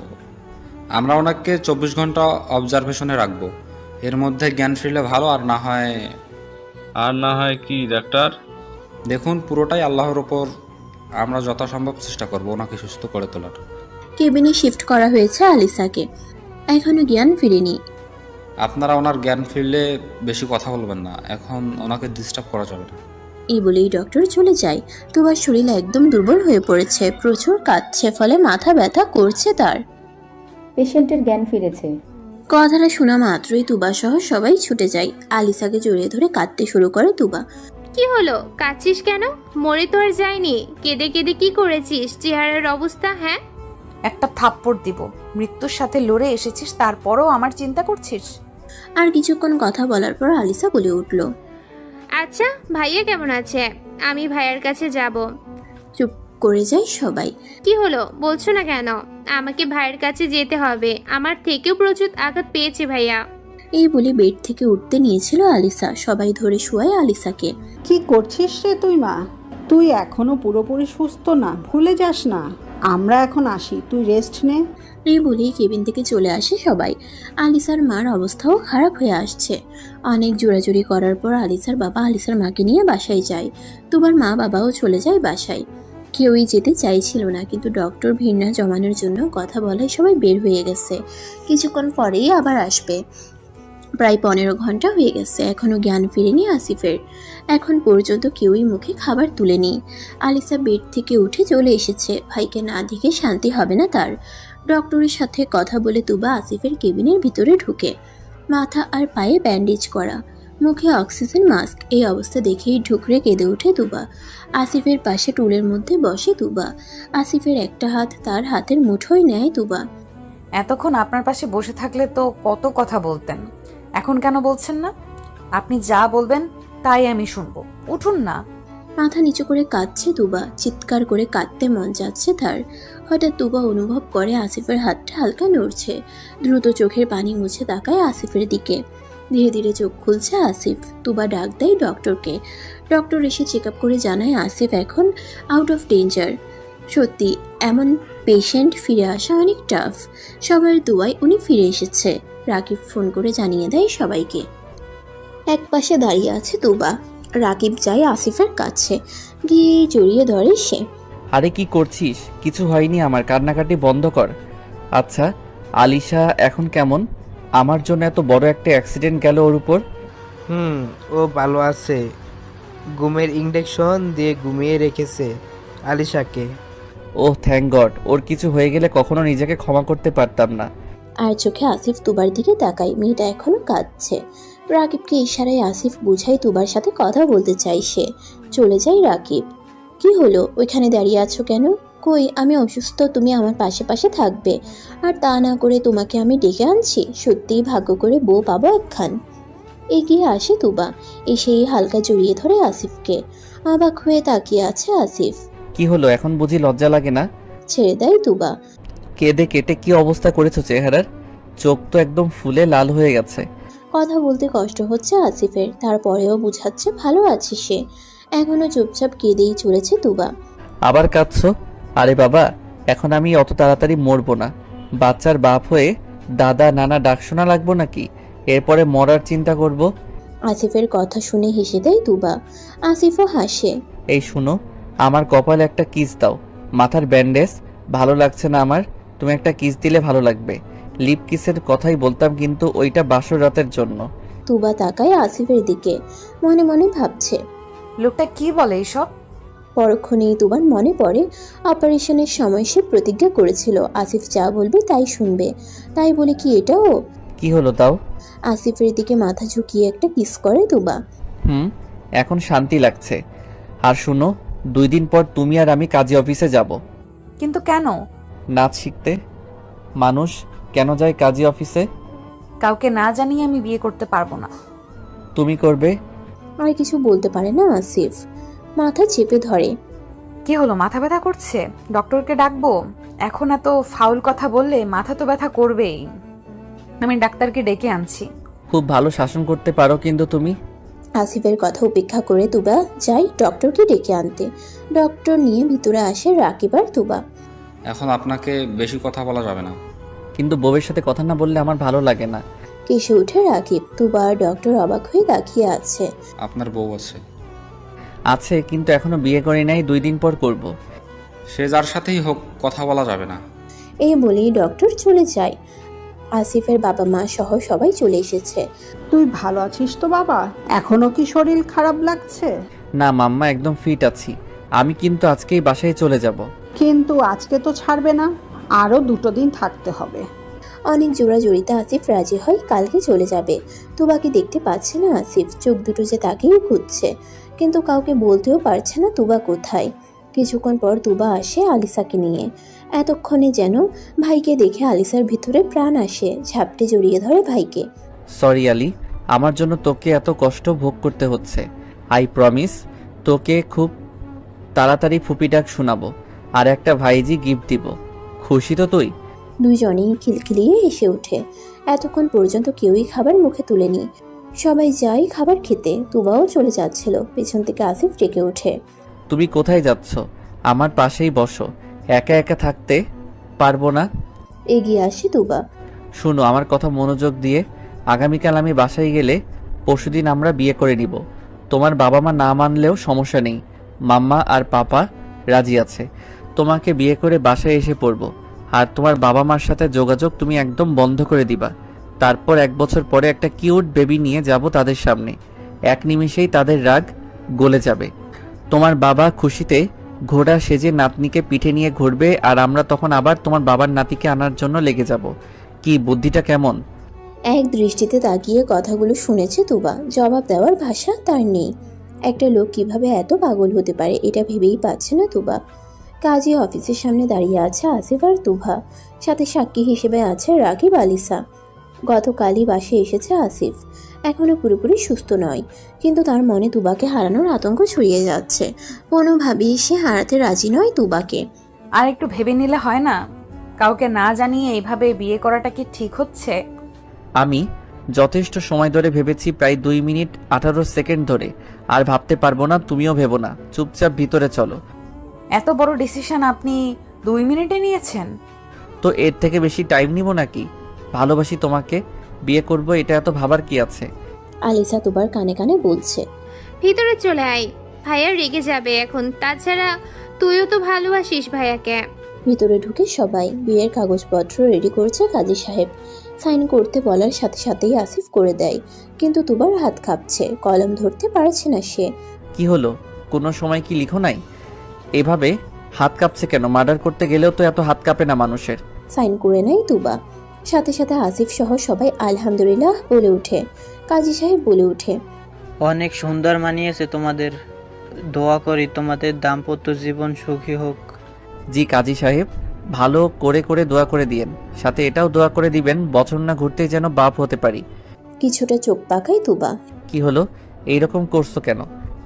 আমরা ওনাকে 24 ঘন্টা অবজারভেশনে রাখবো। এর মধ্যে জ্ঞান ফিরলে ভালো, আর না হয় কি ডাক্তার? দেখুন, পুরোটাই আল্লাহর ওপর, আমরা যথাসম্ভব চেষ্টা করব ওনাকে সুস্থ করে তোলার। কেবিনে শিফট করা হয়েছে আলিসাকে। এখনো জ্ঞান ফিরেনি। আপনারা ওনার জ্ঞান ফিরলে বেশি কথা বলবেন না, এখন ওনাকে ডিস্টার্ব করা যাবে না। এই বলেই ডক্টর চলে যায়। তুবার শরীর একদম দুর্বল হয়ে পড়েছে, প্রচুর কাঁদছে, ফলে মাথা ব্যথা করছে তার। পেশেন্টের জ্ঞান ফিরেছে। কথাটা শোনা মাত্রই তুবা সহ সবাই ছুটে যায়। আলিসাকে জড়িয়ে ধরে কাঁদতে শুরু করে তুবা। কি হলো, কাঁদছিস কেন? মরে তো আর যায়নি, কেঁদে কেঁদে কি করেছিস? চেহারার অবস্থা, হ্যাঁ? একটা থাপ্পড় দিব। মৃত্যুর সাথে লড়ে এসেছিস, তারপরও আমার চিন্তা করছিস? আর কিছুক্ষণ কথা বলার পর আলিসা বলে উঠল, আচ্ছা, ভাইয়া কেমন আছে? আমি ভাইয়ার কাছে যাব। চুপ করে যায় সবাই। কি হলো বলছো না কেন? আমাকে ভাইয়ের কাছে যেতে হবে, আমার থেকেও প্রচুর আঘাত পেয়েছে ভাইয়া। এই বলে বেড থেকে উঠতে নিয়েছিল আলিসা। সবাই ধরে শোয়ায় আলিসাকে। কি করছিস রে তুই মা? তুই এখনো পুরোপুরি সুস্থ না, ভুলে যাস না। আমরা এখন আসি, তুই রেস্ট নে। এই বলেই কেবিন থেকে চলে আসে সবাই। আলিসার মার অবস্থাও খারাপ হয়ে আসছে। অনেক জোরাজুরি করার পর আলিসার বাবা আলিসার মাকে নিয়ে বাসায় যায়। তুবার মা বাবাও চলে যায় বাসায়। কেউই যেতে চাইছিল না, কিন্তু ডক্টর ভিড় জমানোর জন্য কথা বলায় সবাই বের হয়ে গেছে। কিছুক্ষণ পরেই আবার আসবে। প্রায় 15 ঘন্টা হয়ে গেছে, এখনো জ্ঞান ফিরেনি আসিফের। এখন পর্যন্ত কেউই মুখে খাবার তুলেনি। আলিসা বেড থেকে উঠে চলে এসেছে। ভাইকে না দেখে শান্তি হবে না তার। ডক্টরের সাথে কথা বলে তুবা আসিফের কেবিনের ভিতরে ঢুকে। মাথা আর পায়ে ব্যান্ডেজ করা, মুখে অক্সিজেন মাস্ক। এই অবস্থা দেখেই ঢুকরে কেঁদে ওঠে তুবা। আসিফের পাশে টুলের মধ্যে বসে তুবা। আসিফের একটা হাত তার হাতের মুঠোয় নেয় তুবা। এতক্ষণ আপনার পাশে বসে থাকলে তো কত কথা বলতেন, এখন কেন বলছেন না? আপনি যা বলবেন তাই আমি শুনবো, উঠুন না। মাথা নিচু করে কাঁদছে তুবা। চিৎকার করে কাঁদতে মন যাচ্ছে তার। হঠাৎ তুবা অনুভব করে আসিফের হাতটা হালকা নড়ছে। দ্রুত চোখের পানি মুছে তাকায় আসিফের দিকে। ধীরে ধীরে চোখ খুলছে আসিফ। তুবা ডাক দেয় ডক্টরকে। ডক্টর এসে চেক আপ করে জানায় আসিফ এখন আউট অফ ডেঞ্জার। সত্যি এমন পেশেন্ট ফিরে আসা অনেক টাফ। সবার দোয়ায় উনি ফিরে এসেছে। রাকিব ফোন করে জানিয়ে দেয় সবাইকে। এক পাশে দাঁড়িয়ে আছে তুবা। রাকিব যায় আসিফের কাছে, গিয়ে জড়িয়ে ধরে সে। আরে কি করছিস? কিছু হয়নি আমার, কান্নাকাটি বন্ধ কর। আচ্ছা, আলিশা এখন কেমন? আমার জন্য এত বড় একটা অ্যাক্সিডেন্ট গেল ওর উপর। ও ভালো আছে, ঘুমের ইনজেকশন দিয়ে ঘুমিয়ে রেখেছে আলিশাকে। ওহ থ্যাংক গড, ওর কিছু হয়ে গেলে কখনো নিজেকে ক্ষমা করতে পারতাম না। আর চোখে আসিফ তুবার দিকে তাকায়। মেয়েটা এখনো কাঁদছে। রাকিবকে ইশারায় আসিফ বুঝাই তুবার সাথে কথা বলতে চাই সে। চলে যায় রাকিব। কি হলো, ওইখানে দাঁড়িয়ে আছো কেন? কই, আমি অসুস্থ, তুমি আমার পাশে পাশে থাকবে, আর তা না করে তোমাকে আমি ডেকে আনছি। সত্যিই ভাগ্য করে বউ পাবো একখান। এগিয়ে আসে তুবা, এসেই হালকা জড়িয়ে ধরে আসিফকে। অবাক হয়ে তাকিয়ে আছে আসিফ। কি হলো, এখন বুঝি লজ্জা লাগে না? ছেড়ে দেয় তুবা। কেঁদে কেটে কি অবস্থা করেছো চেহারার? চোখ তো একদম ফুলে লাল হয়ে গেছে। কথা বলতে কষ্ট হচ্ছে আসিফের, তারপরেও বুঝাচ্ছে ভালো আছে সে। এখনো চুপচাপ কেঁদেই চলেছে তুবা। আবার কাঁদছো? আরে বাবা, এখন আমি অত তাড়াতাড়ি মরবো না। বাচ্চার বাপ হয়ে দাদা নানা ডাক শোনা লাগবো নাকি? এরপরে মরার চিন্তা করব। আসিফের কথা শুনে হেসে দেয় তুবা। আসিফও হাসে। এই শুনো, আমার কপালে একটা কিস দাও। মাথার ব্যান্ডেজ ভালো লাগছে না আমার, তুমি একটা কিস দিলে ভালো লাগবে। লিপ কিসের কথাই বলতাম, কিন্তু ওইটা বাসর রাতের জন্য। তুবা তাকায় আসিফের দিকে, মনে মনে ভাবছে লোকটা কি বলে এইসব? পরক্ষণেই তুবার মনে পড়ে অপারেশনের সময় সে প্রতিজ্ঞা করেছিল আসিফ যা বলবে তাই শুনবে। তাই বলে কি এটাও? কি হলো তাও? আসিফের দিকে মাথা ঝুঁকিয়ে একটা কিস করে তুবা। এখন শান্তি লাগছে। আর শুনো, 2 দিন পর তুমি আর আমি কাজী অফিসে যাব। কিন্তু কেন? নাচ শিখতে। মানুষ কেন যায় কাজী অফিসে? কাউকে না জানিয়ে আমি বিয়ে করতে পারবো না। তুমি করবে? আর কিছু বলতে পারে না আসিফ, মাথা চেপে ধরে। কি হলো, মাথা ব্যথা করছে? ডক্টরকে ডাকবো? এখন এত ফাউল কথা বললে মাথা তো ব্যথা করবেই। আমি ডাক্তারকে ডেকে আনছি। খুব ভালো শাসন করতে পারো কিন্তু তুমি। আসিফের কথা উপেক্ষা করে তুবা যায় ডক্টরকে ডেকে আনতে। ডক্টর নিয়ে ভিতরে আসে রাকিব আর তুবা। এখন আপনাকে বেশি কথা বলা যাবে না। কিন্তু বউয়ের সাথে কথা না বললে আমার ভালো লাগে না। কেসে উঠে রাকিব। তুবা আর ডক্টর অবাক হয়ে তাকিয়ে আছে। আপনার বউ আছে? আছে, কিন্তু এখনো বিয়ে করি নাই, 2 দিন পর করব। সে যার সাথেই হোক, কথা বলা যাবে না। এই বলেই ডক্টর চলে যায়। আসিফের বাবা মা সহ সবাই চলে এসেছে। তুই ভালো আছিস তো বাবা? এখনো কি শরীর খারাপ লাগছে? না মাম্মা, একদম ফিট আছি। আমি কিন্তু আজকেই বাসায় চলে যাব। কিন্তু আজকে তো ছাড়বে না, আরো 2 দিন থাকতে হবে। অনেক জোড়াজুড়িতে আসিফ রাজি হয় কালকে চলে যাবে। তুবাকে দেখতে পাচ্ছে না আসিফ, চোখ দুটো যে তাকেই খুঁজছে, কিন্তু কাউকে বলতেও পারছে না তুবা কোথায়। কিছুক্ষণ পর তুবা আসে আলিসাকে নিয়ে। এতক্ষণে যেন ভাইকে দেখে আলিসার ভিতরে প্রাণ আসে, ঝাপটে জড়িয়ে ধরে ভাইকে। সরি আলি, আমার জন্য তোকে এত কষ্ট ভোগ করতে হচ্ছে। আই প্রমিস তোকে খুব তাড়াতাড়ি ফুপি ডাক শোনাবো, আর একটা ভাইজি গিফট দিব। খুশি তো তুই? দুইজনেই খিলখিলিয়ে হেসে ওঠে। এতক্ষণ পর্যন্ত কেউই খাবার মুখে তুলেনি, সবাই যায় খাবার খেতে। তুবাও চলে যাচ্ছিল, পেছন থেকে আসিফ ডেকে ওঠে। তুমি কোথায় যাচ্ছ? আমার পাশেই বসো, একা একা থাকতে পারবো না। এগিয়ে আসে তুবা। শুনো আমার কথা মনোযোগ দিয়ে। আগামীকাল আমি বাসায় গেলে পরশুদিন আমরা বিয়ে করে নিব। তোমার বাবা মা না মানলেও সমস্যা নেই, মাম্মা আর পাপা রাজি আছে। তোমাকে বিয়ে করে বাসায় এসে পড়বো। আর তোমার বাবা মার সাথে যোগাযোগ তুমি একদম বন্ধ করে দিবা। তারপর 1 বছর পরে একটা কিউট বেবি নিয়ে যাব তাদের সামনে। 1 নিমিষেই তাদের রাগ গলে যাবে। তোমার বাবা খুশিতে ঘোড়া সেজে নাতনিকে পিঠে নিয়ে ঘুরবে, আর আমরা তখন আবার তোমার বাবার নাতিকে আনার জন্য লেগে যাব। কি বুদ্ধিটা কেমন? এক দৃষ্টিতে তাকিয়ে কথাগুলো শুনেছে তুবা, জবাব দেওয়ার ভাষা তার নেই। একটা লোক কিভাবে এত পাগল হতে পারে এটা ভেবেই পাচ্ছে না তুবা। কাজী অফিসের সামনে দাঁড়িয়ে আছে আসিফ আর তুভা, সাথে সাক্ষী হিসেবে আছে রাকিব আলিসা। গতকালই বাসে এসেছে আসিফ, এখনো পুরোপুরি সুস্থ নয়, কিন্তু তার মনে তুবাকে হারানোর আতঙ্ক ছড়িয়ে যাচ্ছে। কোনোভাবেই সে হারাতে রাজি নয় তুবাকে। আর একটু ভেবে নিলে হয় না? কাউকে না জানিয়ে এইভাবে বিয়ে করাটা কি ঠিক হচ্ছে? আমি যথেষ্ট সময় ধরে ভেবেছি, প্রায় 2 মিনিট 18 সেকেন্ড ধরে। আর ভাবতে পারবো না, তুমিও ভেবো না। চুপচাপ ভিতরে চলো। এত বড় ডিসিশন আপনি 2 মিনিটে নিয়েছেন? তো এর থেকে বেশি টাইম নিব নাকি? ভালোবাসি তোমাকে, বিয়ে করব, এটা এত ভাবার কি আছে? আলিসা তুবার কানে কানে বলছে। ভিতরে চলে আয়, ভাইয়া রেগে যাবে এখন। তাছাড়া তুইও তো ভালোবাসিস ভাইয়াকে। ভিতরে ঢুকে সবাই। বিয়ের কাগজপত্র রেডি করছে কাজী সাহেব। সাইন করতে বলার সাথে সাথেই আসিফ করে দেয়, কিন্তু তুবার হাত কাঁপছে, কলম ধরতে পারছে না সে। কি হলো, কোনো সময় কি লিখো নাই? এভাবে হাত কাঁপছে কেন? মার্ডার করতে গেলেও তো এত হাত কাঁপে না মানুষের। সাইন করে নেয় তুবা। সাথে সাথে আসিফ সহ সবাই আলহামদুলিল্লাহ বলে ওঠে। কাজী সাহেব বলে ওঠে, অনেক সুন্দর মানিয়েছে তোমাদের। দোয়া করি তোমাদের দাম্পত্য জীবন সুখী হোক। জি কাজী সাহেব, ভালো করে করে দোয়া করে দিয়েন। সাথে এটাও দোয়া করে দিবেন বছর না ঘুরতেই যেন বাপ হতে পারি। কিছুটা চোখ পাকায় তুবা। কি হলো, এইরকম করছো কেন?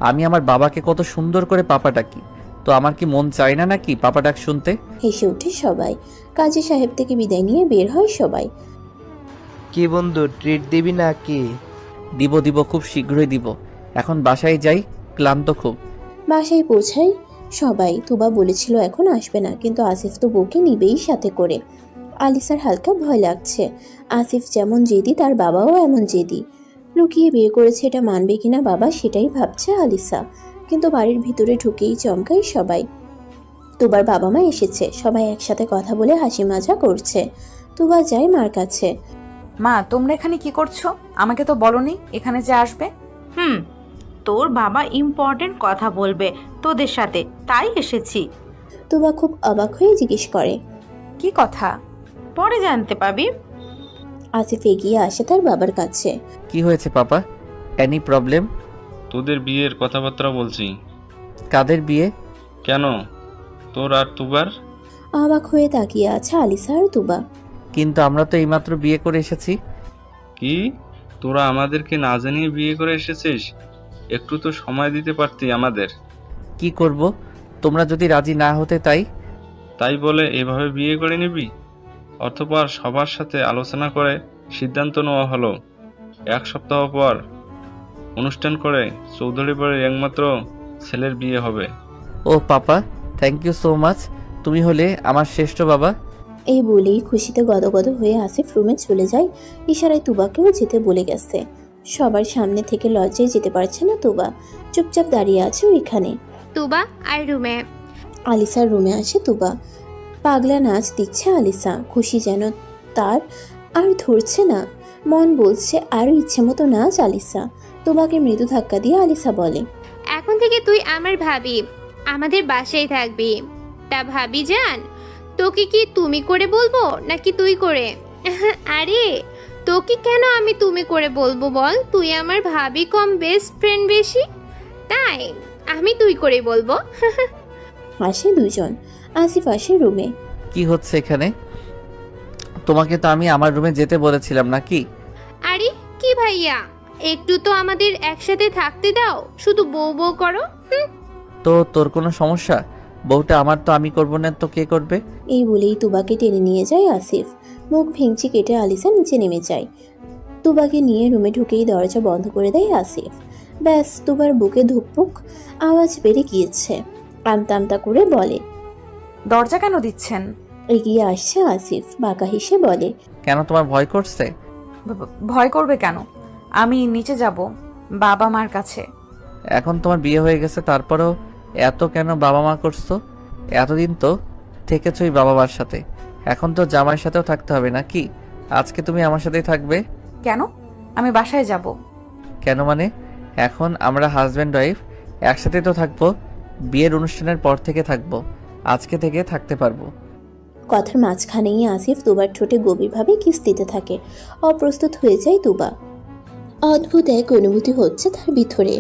আমি আমার বাবাকে কত সুন্দর করে পাপা ডাকি, তো আমার কি মন চায় না নাকি পাপা ডাক শুনতে? হেসে ওঠে সবাই। কাজী সাহেব থেকে বিদায় নিয়ে বের হয় সবাই। কি বন্ধু, ট্রিট দিবি নাকি? দিব দিব, খুব শীঘ্রই দিব। এখন বাসায় যাই, ক্লান্ত খুব। বাসায় পৌঁছায় সবাই। তুবা বলেছিল এখন আসবে না, কিন্তু আসিফ তো বউকে নিবেই সাথে করে। আলিসার হালকা ভয় লাগছে। আসিফ যেমন জেদি তার বাবাও এমন জেদি। লুকিয়ে বিয়ে করেছে এটা মানবে কিনা বাবা সেটাই ভাবছে আলিসা। কিন্তু বাড়ির ভিতরে ঢুকেই চমকাই সবাই। তুবার বাবা মা এসেছে, সবাই একসাথে কথা বলে হাসি মজা করছে। তুবা যায় মার কাছে। মা, তোমরা এখানে কি করছো? আমাকে তো বলনি এখানে যে আসবে। তোর বাবা ইম্পর্টেন্ট কথা বলবে তোদের সাথে, তাই এসেছি। তুবা খুব অবাক হয়ে জিজ্ঞেস করে, কি কথা? পরে জানতে পাবি। আসিফ এগিয়ে আসে তার বাবার কাছে। কি হয়েছে পাপা? Any problem? তোদের বিয়ের কথাবার্তা বলছি। কাদের বিয়ে? কেন, তোর আর তুবার? অবাক হয়ে তাকিয়ে আছে আলিসা আর তুবা। কিন্তু আমরা তো এইমাত্র বিয়ে করে এসেছি। কি, তোরা আমাদেরকে না জানিয়ে বিয়ে করে এসেছিস? একটু তো সময় দিতে পারতি আমাদের। কি করব, তোমরা যদি রাজি না হতে তাই বলে এভাবে বিয়ে করে নিবি? অতঃপর সবার সাথে আলোচনা করে সিদ্ধান্ত নেওয়া হলো 1 সপ্তাহ পর অনুষ্ঠান করে চৌধুরী বাড়ির একমাত্র ছেলের বিয়ে হবে। ও পাপা, থ্যাংক ইউ সো মাচ, তুমি হলে আমার শ্রেষ্ঠ বাবা। এই বলেই খুশিতে গদগদ হয়ে আসিফ রুমে চলে যায়। ইশারায় তুবাকেও যেতে বলে গেছে। সবার সামনে থেকে লজ্জায় যেতে পারছে না তুবা, চুপচাপ দাঁড়িয়ে আছে ওইখানে। তুবা আর রুমে। আলিসার রুমে আসে তুবা। পাগলা নাচ দিচ্ছে আলিসা। খুশি যেন তার আর ধরছে না, মন বলছে আরো ইচ্ছে মতো নাচ আলিসা। তুবাকে মৃদু ধাক্কা দিয়ে আলিসা বলে, এখন থেকে তুই আমার ভাবি, আমাদের বাসায় থাকবি। তা ভাবি জান, তোকে কি তুমি করে বলবো নাকি তুই করে? আরে তোকে কেন আমি তুমি করে বলবো বল? তুই আমার ভাবি কম বেস্ট ফ্রেন্ড বেশি, তাই আমি তুই করে বলবো। আসে দুজন। আসিফ আসে রুমে। কি হচ্ছে এখানে? তোমাকে তো আমি আমার রুমে যেতে বলেছিলাম নাকি? আরে কি ভাইয়া, একটু তো আমাদের একসাথে থাকতে দাও, শুধু বউ বউ করো। তো তোর কোনো সমস্যা? বউটা আমার, তো আমি করব না তো কে করবে? এই বলেই তুবাকে টেনে নিয়ে যায় আসিফ। মুখ ভেঙচি কেটে আলিসা নিচে নেমে যায়। তুবাকে নিয়ে রুমে ঢুকেই দরজা বন্ধ করে দেয় আসিফ। ব্যাস, তুবার বুকে ধুকপুক আওয়াজ বেড়ে গিয়েছে। আমতা আমতা করে বলে, দরজা কেন দিচ্ছেন? এগিয়ে আসছে আসিফ, বাঁকা হেসে বলে, কেন, তোমার ভয় করছে? ভয় করবে কেন? আমি নিচে যাব বাবা মার কাছে। এখন তোমার বিয়ে হয়ে গেছে, তারপরেও এত কেন বাবা মা করছো? এতদিন তো থেকেছই বাবা মার সাথে, এখন তো জামাইয়ের সাথেও থাকতে হবে নাকি? আজকে তুমি আমার সাথেই থাকবে। কেন? আমি বাসায় যাব। কেন মানে? এখন আমরা হাজব্যান্ড ওয়াইফ, একসাথে তো থাকবো। বিয়ের অনুষ্ঠানের পর থেকে থাকবো, আজকে থেকে থাকতে পারবো। কথার মাঝখানেই আসিফ তুবার ঠোঁটে গভীরভাবে কিস দিতে থাকে। অপ্রস্তুত হয়ে যায় তুবা। অদ্ভুত এক অনুভূতি হচ্ছে তার ভিতরে।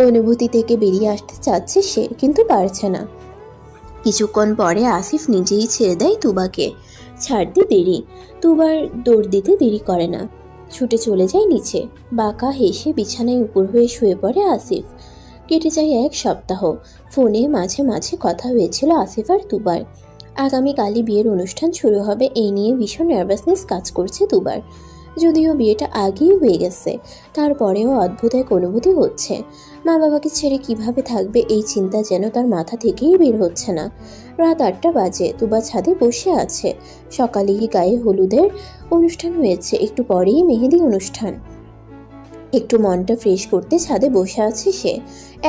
অনুভূতি থেকে বেরিয়ে আসতে চাচ্ছে সে, কিন্তু পারছে না। কিছুক্ষণ পরে আসিফ নিজেই ছেড়ে দেয় তুবাকে। ছাড়তে দেরি, তুবার দৌড় দিতে দেরি করে না, ছুটে চলে যায় নিচে। বাঁকা হেসে বিছানায় উপর হয়ে শুয়ে পড়ে আসিফ। কেটে যায় 1 সপ্তাহ। ফোনে মাঝে মাঝে কথা হয়েছিল আসিফ আর তুবার। আগামীকালই বিয়ের অনুষ্ঠান শুরু হবে, এই নিয়ে ভীষণ নার্ভাসনেস কাজ করছে তুবার। যদিও বিয়েটা আগেই হয়ে গেছে, তারপরেও অদ্ভুত এক অনুভূতি হচ্ছে। মা বাবাকে ছেড়ে কিভাবে থাকবে এই চিন্তা যেন তার মাথা থেকেই বের হচ্ছে না। রাত 8টা বাজে। তুবা ছাদে বসে আছে। সকালেই গায়ে হলুদের অনুষ্ঠান হয়েছে, একটু পরেই মেহেদি অনুষ্ঠান। একটু মনটা ফ্রেশ করতে ছাদে বসে আছে সে।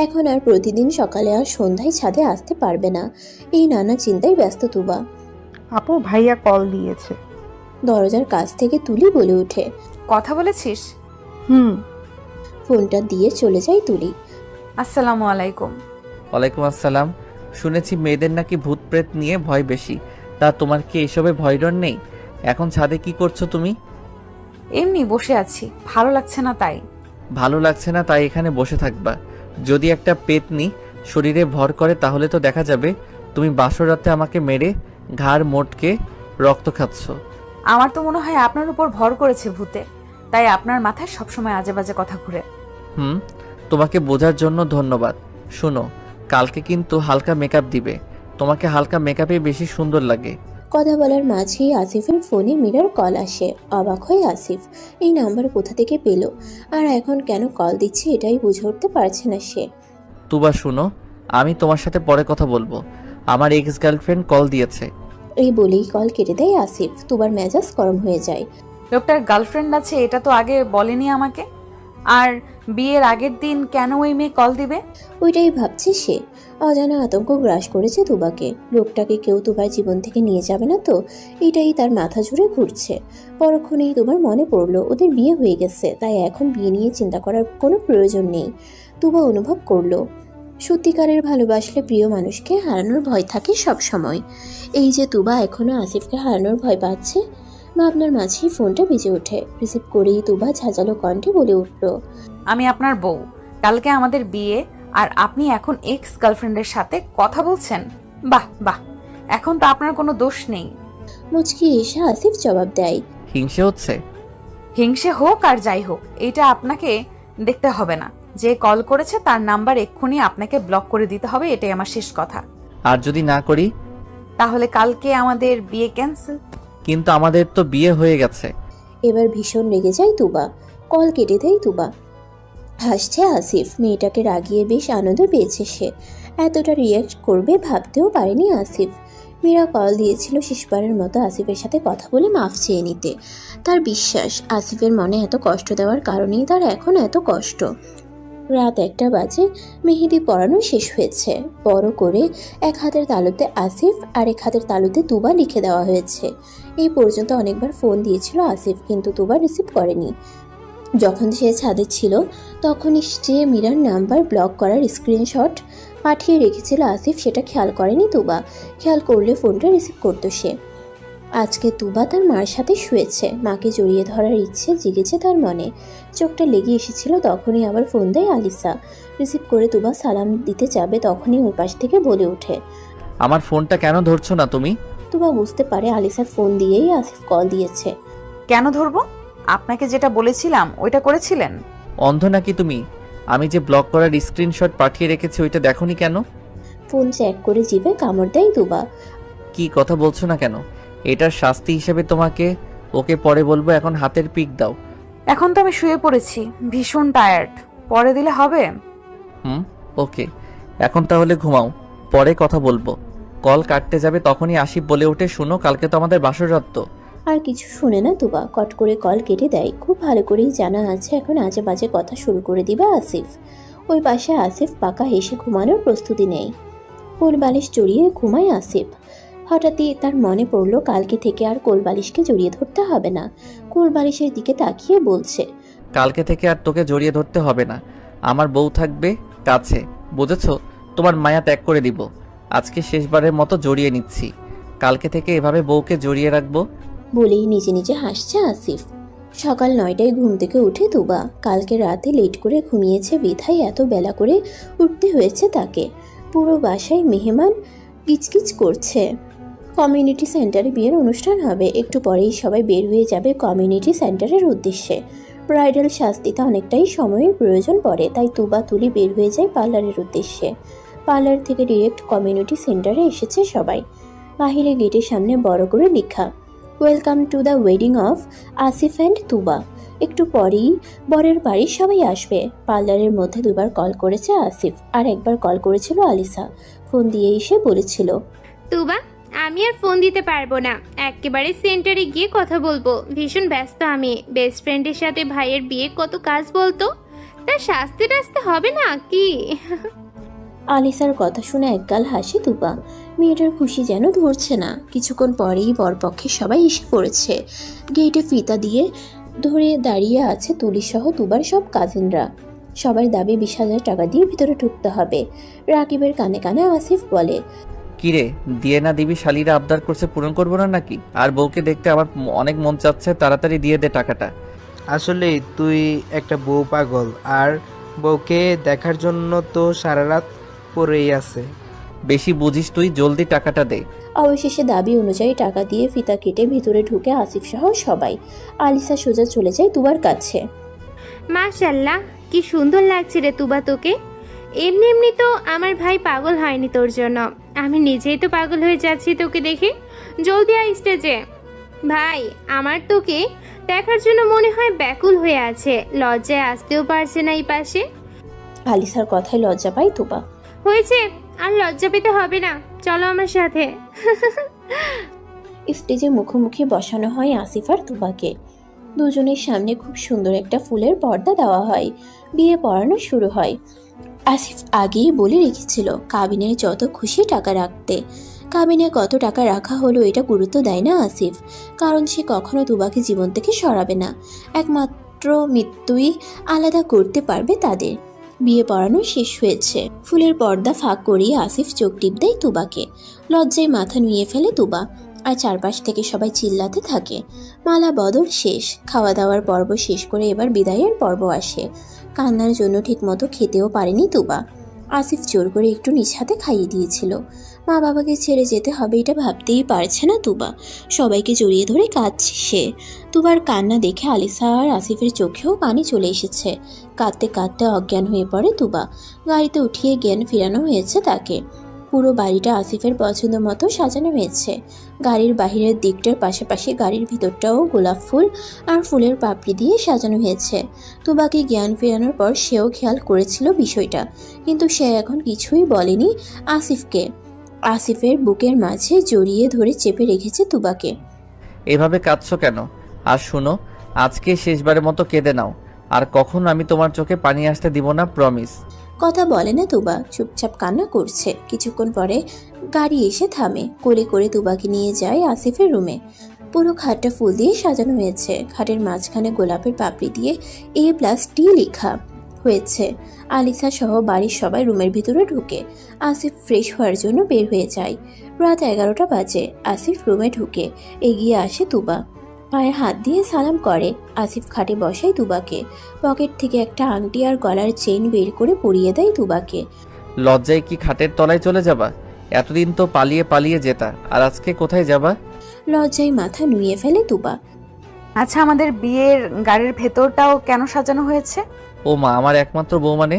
এখন আর প্রতিদিন সকালে আর সন্ধ্যায় ছাদে আসতে পারবে না, এই নানা চিন্তায় ব্যস্ত তুবা। আপু, ভাইয়া কল দিয়েছে। দরজার কাছ থেকে তুলি বলে ওঠে, কথা বলেছিস? ফোনটা দিয়ে চলে যায় তুলি। আসসালামু আলাইকুম। ওয়ালাইকুম আসসালাম। শুনেছি মেয়েদের নাকি ভূত প্রেত নিয়ে ভয় বেশি, তা তোমার কি এসবে ভয় ডর নেই? এখন ছাদে কি করছো তুমি? এমনি বসে আছি, ভালো লাগছে না তাই। ভালো লাগছে না তাই এখানে বসে থাকবা? যদি একটা পেতনি শরীরে ভর করে তাহলে তো দেখা যাবে তুমি বাসর রাতে আমাকে মেরে ঘাড় মোটকে রক্ত খাচ্ছ। আমার তো মনে হয় আপনার উপর ভর করেছে ভূতে, তাই আপনার মাথায় সবসময় আজে বাজে কথা ঘুরে। তোমাকে বোঝার জন্য ধন্যবাদ। শোনো, কালকে কিন্তু হালকা মেকআপ দিবে, তোমাকে হালকা মেকআপে বেশি সুন্দর লাগে। কথা বলার মাঝেই আসিফের ফোনে মীরার কল আসে। অবাক হয়ে আসিফ এই নাম্বার কোথা থেকে পেল, আর এখন কেন কল দিচ্ছে এটাই বুঝে উঠতে পারছে না সে। তুবা শোনো, আমি তোমার সাথে পরে কথা বলবো। আমার এক্স গার্লফ্রেন্ড কল দিয়েছে। এই বলেই কল কেটে দেয় আসিফ। তুবার মেজাজ গরম হয়ে যায়। লোকটার গার্লফ্রেন্ড আছে এটা তো আগে বলেনি আমাকে। আর বিয়ের আগের দিন কেন ওই মেয়ে কল দিবে? ওইটাই ভাবছে সে। অজানা আতঙ্ক গ্রাস করেছে তুবাকে। লোকটাকে কেউ তুবার জীবন থেকে নিয়ে যাবে না তো, এটাই তার মাথা জুড়ে ঘুরছে। পরক্ষণেই তুবার মনে পড়লো ওদের বিয়ে হয়ে গেছে, তাই এখন বিয়ে নিয়ে চিন্তা করার কোনো প্রয়োজন নেই। তুবা অনুভব করলো সত্যিকারের ভালোবাসলে প্রিয় মানুষকে হারানোর ভয় থাকে সব সময়। এই যে তুবা এখনো আসিফকে হারানোর ভয় পাচ্ছে, ভাবনার মাঝেই ফোনটা বেজে ওঠে। রিসিভ করেই তুবা ঝাঁঝালো কণ্ঠে বলে উঠল, আমি আপনার বউ, কালকে আমাদের বিয়ে, আর আপনি এখন এক্স গার্লফ্রেন্ডের সাথে কথা বলছেন? বাহ বাহ, এখন তো আপনার কোনো দোষ নেই। মুচকি এসে আসিফ জবাব দেয়, হিংসে হচ্ছে? হিংসে হোক আর যাই হোক, এটা আপনাকে দেখতে হবে না। যে কল করেছে তার নাম্বার এক্ষুনি আপনাকে ব্লক করে দিতে হবে, এটাই আমার শেষ কথা। আর যদি না করি? তাহলে কালকে আমাদের বিয়ে ক্যান্সেল। কিন্তু আমাদের তো বিয়ে হয়ে গেছে। এবার ভীষণ রেগে যায় তুবা। কল কেটে দেয় তুবা। হাসছে আসিফ। মেয়েটাকে রাগিয়ে বেশ আনন্দ পেয়েছে সে। এতটা রিয়াক্ট করবে ভাবতেও পারেনি আসিফ। মীরা কল দিয়েছিল শেষবারের মতো আসিফের সাথে কথা বলে মাফ চেয়ে নিতে। তার বিশ্বাস আসিফের মনে এত কষ্ট দেওয়ার কারণেই তার এখন এত কষ্ট। রাত 1টা বাজে। মেহেদি পড়ানো শেষ হয়েছে। বড় করে এক হাতের তালুতে আসিফ আর এক হাতের তালুতে তুবা লিখে দেওয়া হয়েছে। এই পর্যন্ত অনেকবার ফোন দিয়েছিল আসিফ, কিন্তু তুবা রিসিভ করেনি। যখন সে ছাদে ছিল তখনই যে মীরার নাম্বার ব্লক করার স্ক্রিনশট পাঠিয়ে রেখেছিল আসিফ, সেটা খেয়াল করেনি তুবা। খেয়াল করলে ফোনটা রিসিভ করতো সে। আজকে তুবা তার মার সাথে শুয়েছে। মাকে জড়িয়ে ধরার ইচ্ছে জেগেছে তার মনে। চোখটা লেগে এসেছিল, তখনই আবার ফোন দেয় আলিসা। রিসিভ করে তুবা সালাম দিতে যাবে, তখনই ওই পাশ থেকে বলে ওঠে, আমার ফোনটা কেন ধরছো না তুমি? তুবা বুঝতে পারে আলিসার ফোন দিয়েই আসিফ কল দিয়েছে। কেন ধরবো? আপনাকে যেটা বলেছিলাম ওইটা করেছিলেন? অন্ধ নাকি তুমি? আমি যে ব্লক করার স্ক্রিনশট পাঠিয়ে রেখেছি ওইটা দেখোনি কেন? ফোন চেক করে জিভে কামড় দেয় তুবা। কি কথা বলছো না কেন? এটার শাস্তি হিসেবে তোমাকে ওকে পরে বলবো, এখন হাতের পিক দাও। এখন তো আমি শুয়ে পড়েছি, ভীষণ টায়ার্ড, পরে দিলে হবে? ওকে, এখন তাহলে ঘুমাও, পরে কথা বলবো। কল কাটতে যাবে তখনই আসিফ বলে ওঠে, শুনো কালকে তো আমাদের বাসরাত। আর কিছু শুনে না তুবা, কট করে কল কেটে দেয়। খুব ভালো করেই জানা আছে এখন আজে বাজে কথা শুরু করে দিবে আসিফ। ওই পাশে আসিফ পাকা হেসে ঘুমানোর প্রস্তুতি নেই। কোলবালিশ জড়িয়ে ঘুমায় আসিফ। হঠাৎই তার মনে পড়ল কালকে থেকে আর কোলবালিশকে জড়িয়ে ধরতে হবে না। কোলবালিশের দিকে তাকিয়ে বলছে, কালকে থেকে আর তোকে জড়িয়ে ধরতে হবে না, আমার বউ থাকবে কাছে, বুঝেছো? তোমার মায়া ত্যাগ করে দিব। আজকে শেষবারের মতো জড়িয়ে নিচ্ছি, কালকে থেকে এভাবে বউকে জড়িয়ে রাখবো। বলেই নিজে নিজে হাসছে আসিফ। সকাল 9টায় ঘুম থেকে উঠে তুবা। কালকে রাতে লেট করে ঘুমিয়েছে বিধায় এত বেলা করে উঠতে হয়েছে তাকে। পুরো বাসায় মেহমান কিচকিচ করছে। কমিউনিটি সেন্টারে বিয়ের অনুষ্ঠান হবে, একটু পরেই সবাই বের হয়ে যাবে কমিউনিটি সেন্টারের উদ্দেশ্যে। ব্রাইডাল সাজতে অনেকটাই সময়ের প্রয়োজন পড়ে, তাই তুবা তুলি বের হয়ে যায় পার্লারের উদ্দেশ্যে। পার্লার থেকে ডিরেক্ট কমিউনিটি সেন্টারে এসেছে সবাই। বাহিরে গেটের সামনে বড় করে লেখা, welcome to the wedding of Asif and Tuba. একটু পরেই বরের বাড়ির সবাই আসবে। পার্লারের মধ্যে 2বার কল করেছে আসিফ, আর একবার কল করেছিল আলিসা। ফোন দিয়ে এসে বলেছিল, তুবা আমি আর ফোন দিতে পারবো না, একেবারে সেন্টারে গিয়ে কথা বলবো। ভীষণ ব্যস্ত আমি। বেস্ট ফ্রেন্ডের সাথে ভাইয়ের বিয়ে কত কাজ বলতো, তার শাস্তি টাস্তে হবে না কি? আলিসার কথা শুনে একগাল হাসি তুবা। মেয়েটার খুশি যেন ধরছে না। কিছুক্ষণ পরেই বরপক্ষে সবাই এসে পড়েছে। গেটে ফিতা দিয়ে ধরে দাঁড়িয়ে আছে তুলিসহ তুবার সব কাজিনরা। সবার দাবি 20,000 টাকা দিয়ে ভিতরে ঢুকতে হবে। রাকিবের কানে কানে আসিফ বলে, কিরে, দিয়ে না দিবি? শালিরা আবদার করছে, পূরণ করবো না নাকি? আর বউকে দেখতে আমার অনেক মন চাচ্ছে, তাড়াতাড়ি দিয়ে দে টাকাটা। আসলে তুই একটা বউ পাগল, আর বউকে দেখার জন্য তো সারা রাত পড়েই আছে। বেশি বুঝিস তুই, জলদি টাকাটা দে। অবশেষে দাবি অনুযায়ী টাকা দিয়ে ফিতা কেটে ভিতরে ঢুকে আসিফ সহ সবাই। আলিসা সোজা চলে যায় তুবার কাছে। মাশাল্লাহ, কি সুন্দর লাগছে রে তুবা তোকে। এমনি এমনি তো আমার ভাই পাগল হয়নি তোর জন্য, আমি নিজেই তো পাগল হয়ে যাচ্ছি তোকে দেখে। জলদি আয় স্টেজে। ভাই আমার তোকে দেখার জন্য মনে হয় ব্যাকুল হয়ে আছে, লজ্জায় আসতেও পারছে না এই পাশে। আলিসার কথায় লজ্জা পায় তুবা। হয়েছে, আর লজ্জা পেতে হবে না, চলো আমার সাথে। স্টেজে মুখোমুখি বসানো হয় আসিফ আর তুবাকে। দুজনের সামনে খুব সুন্দর একটা ফুলের পর্দা দেওয়া হয়। বিয়ে পড়ানো শুরু হয়। আসিফ আগেই বলে রেখেছিল কাবিনের যত খুশি টাকা রাখতে। কাবিনে কত টাকা রাখা হলো এটা গুরুত্ব দেয় না আসিফ, কারণ সে কখনো তুবাকে জীবন থেকে সরাবে না। একমাত্র মৃত্যুই আলাদা করতে পারবে তাদের। বিয়ে পড়ানো শেষ হয়েছে। ফুলের পর্দা ফাঁক করিয়ে আসিফ চোখ টিপ দেয় তুবাকে। লজ্জায় মাথা নুয়ে ফেলে তুবা, আর চারপাশ থেকে সবাই চিল্লাতে থাকে। মালা বদল শেষ, খাওয়া দাওয়ার পর্ব শেষ করে এবার বিদায়ের পর্ব আসে। কান্নার জন্য ঠিকমতো খেতেও পারেনি তুবা। আসিফ জোর করে একটু নিজ হাতে খাইয়ে দিয়েছিল। মা বাবাকে ছেড়ে যেতে হবে এটা ভাবতেই পারছে না তুবা। সবাইকে জড়িয়ে ধরে কাঁদছে সে। তুবার কান্না দেখে আলিসা আর আসিফের চোখেও পানি চলে এসেছে। কাঁদতে কাঁদতে অজ্ঞান হয়ে পড়ে তুবা। গাড়িতে উঠিয়ে জ্ঞান ফেরানো হয়েছে তাকে। পুরো বাড়িটা আসিফের পছন্দ মতো সাজানো হয়েছে। গাড়ির বাহিরের দিকটার পাশাপাশি গাড়ির ভিতরটাও গোলাপ ফুল আর ফুলের পাপড়ি দিয়ে সাজানো হয়েছে। তুবাকে জ্ঞান ফেরানোর পর সেও খেয়াল করেছিল বিষয়টা, কিন্তু সে এখন কিছুই বলেনি আসিফকে। আসিফের বুকের মাঝে জড়িয়ে ধরে চেপে রেখেছে তুবাকে। এভাবে কাঁদছো কেন? আর শুনো, আজকে শেষবারের মতো কেঁদে নাও, আর কখনো আমি তোমার চোখে পানি আসতে দিব না, প্রমিস। কথা বলে না তুবা, চুপচাপ কান্না করছে। কিছুক্ষণ পরে গাড়ি এসে থামে। কোলে করে তুবাকে নিয়ে যায় আসিফের রুমে। পুরো খাটটা ফুল দিয়ে সাজানো হয়েছে। খাটের মাঝখানে গোলাপের পাপড়ি দিয়ে A+T লেখা হয়েছে। আলিসা সহ বাড়ির সবাই রুমের ভিতরে ঢুকে। আসিফ ফ্রেশ হওয়ার জন্য বের হয়ে যায়। রাত 11টা বাজে। আসিফ রুমে ঢুকে এগিয়ে আসে তুবা, পায়ে হাত দিয়ে সালাম করে। আসিফ খাটে বসায় তুবাকে। পকেট থেকে একটা আংটি আর গলার চেইন বের করে পরিয়ে দেয় তুবাকে। লজ্জায় কি খাটের তলায় চলে যাবা? এতদিন তো পালিয়ে পালিয়ে যেতা, আর আজকে কোথায় যাবা? লজ্জায় মাথা নুয়ে ফেলে তুবা। আচ্ছা, আমাদের বিয়ের গাড়ির ভেতরটাও কেন সাজানো হয়েছে? ও মা, আমার একমাত্র বউ মানে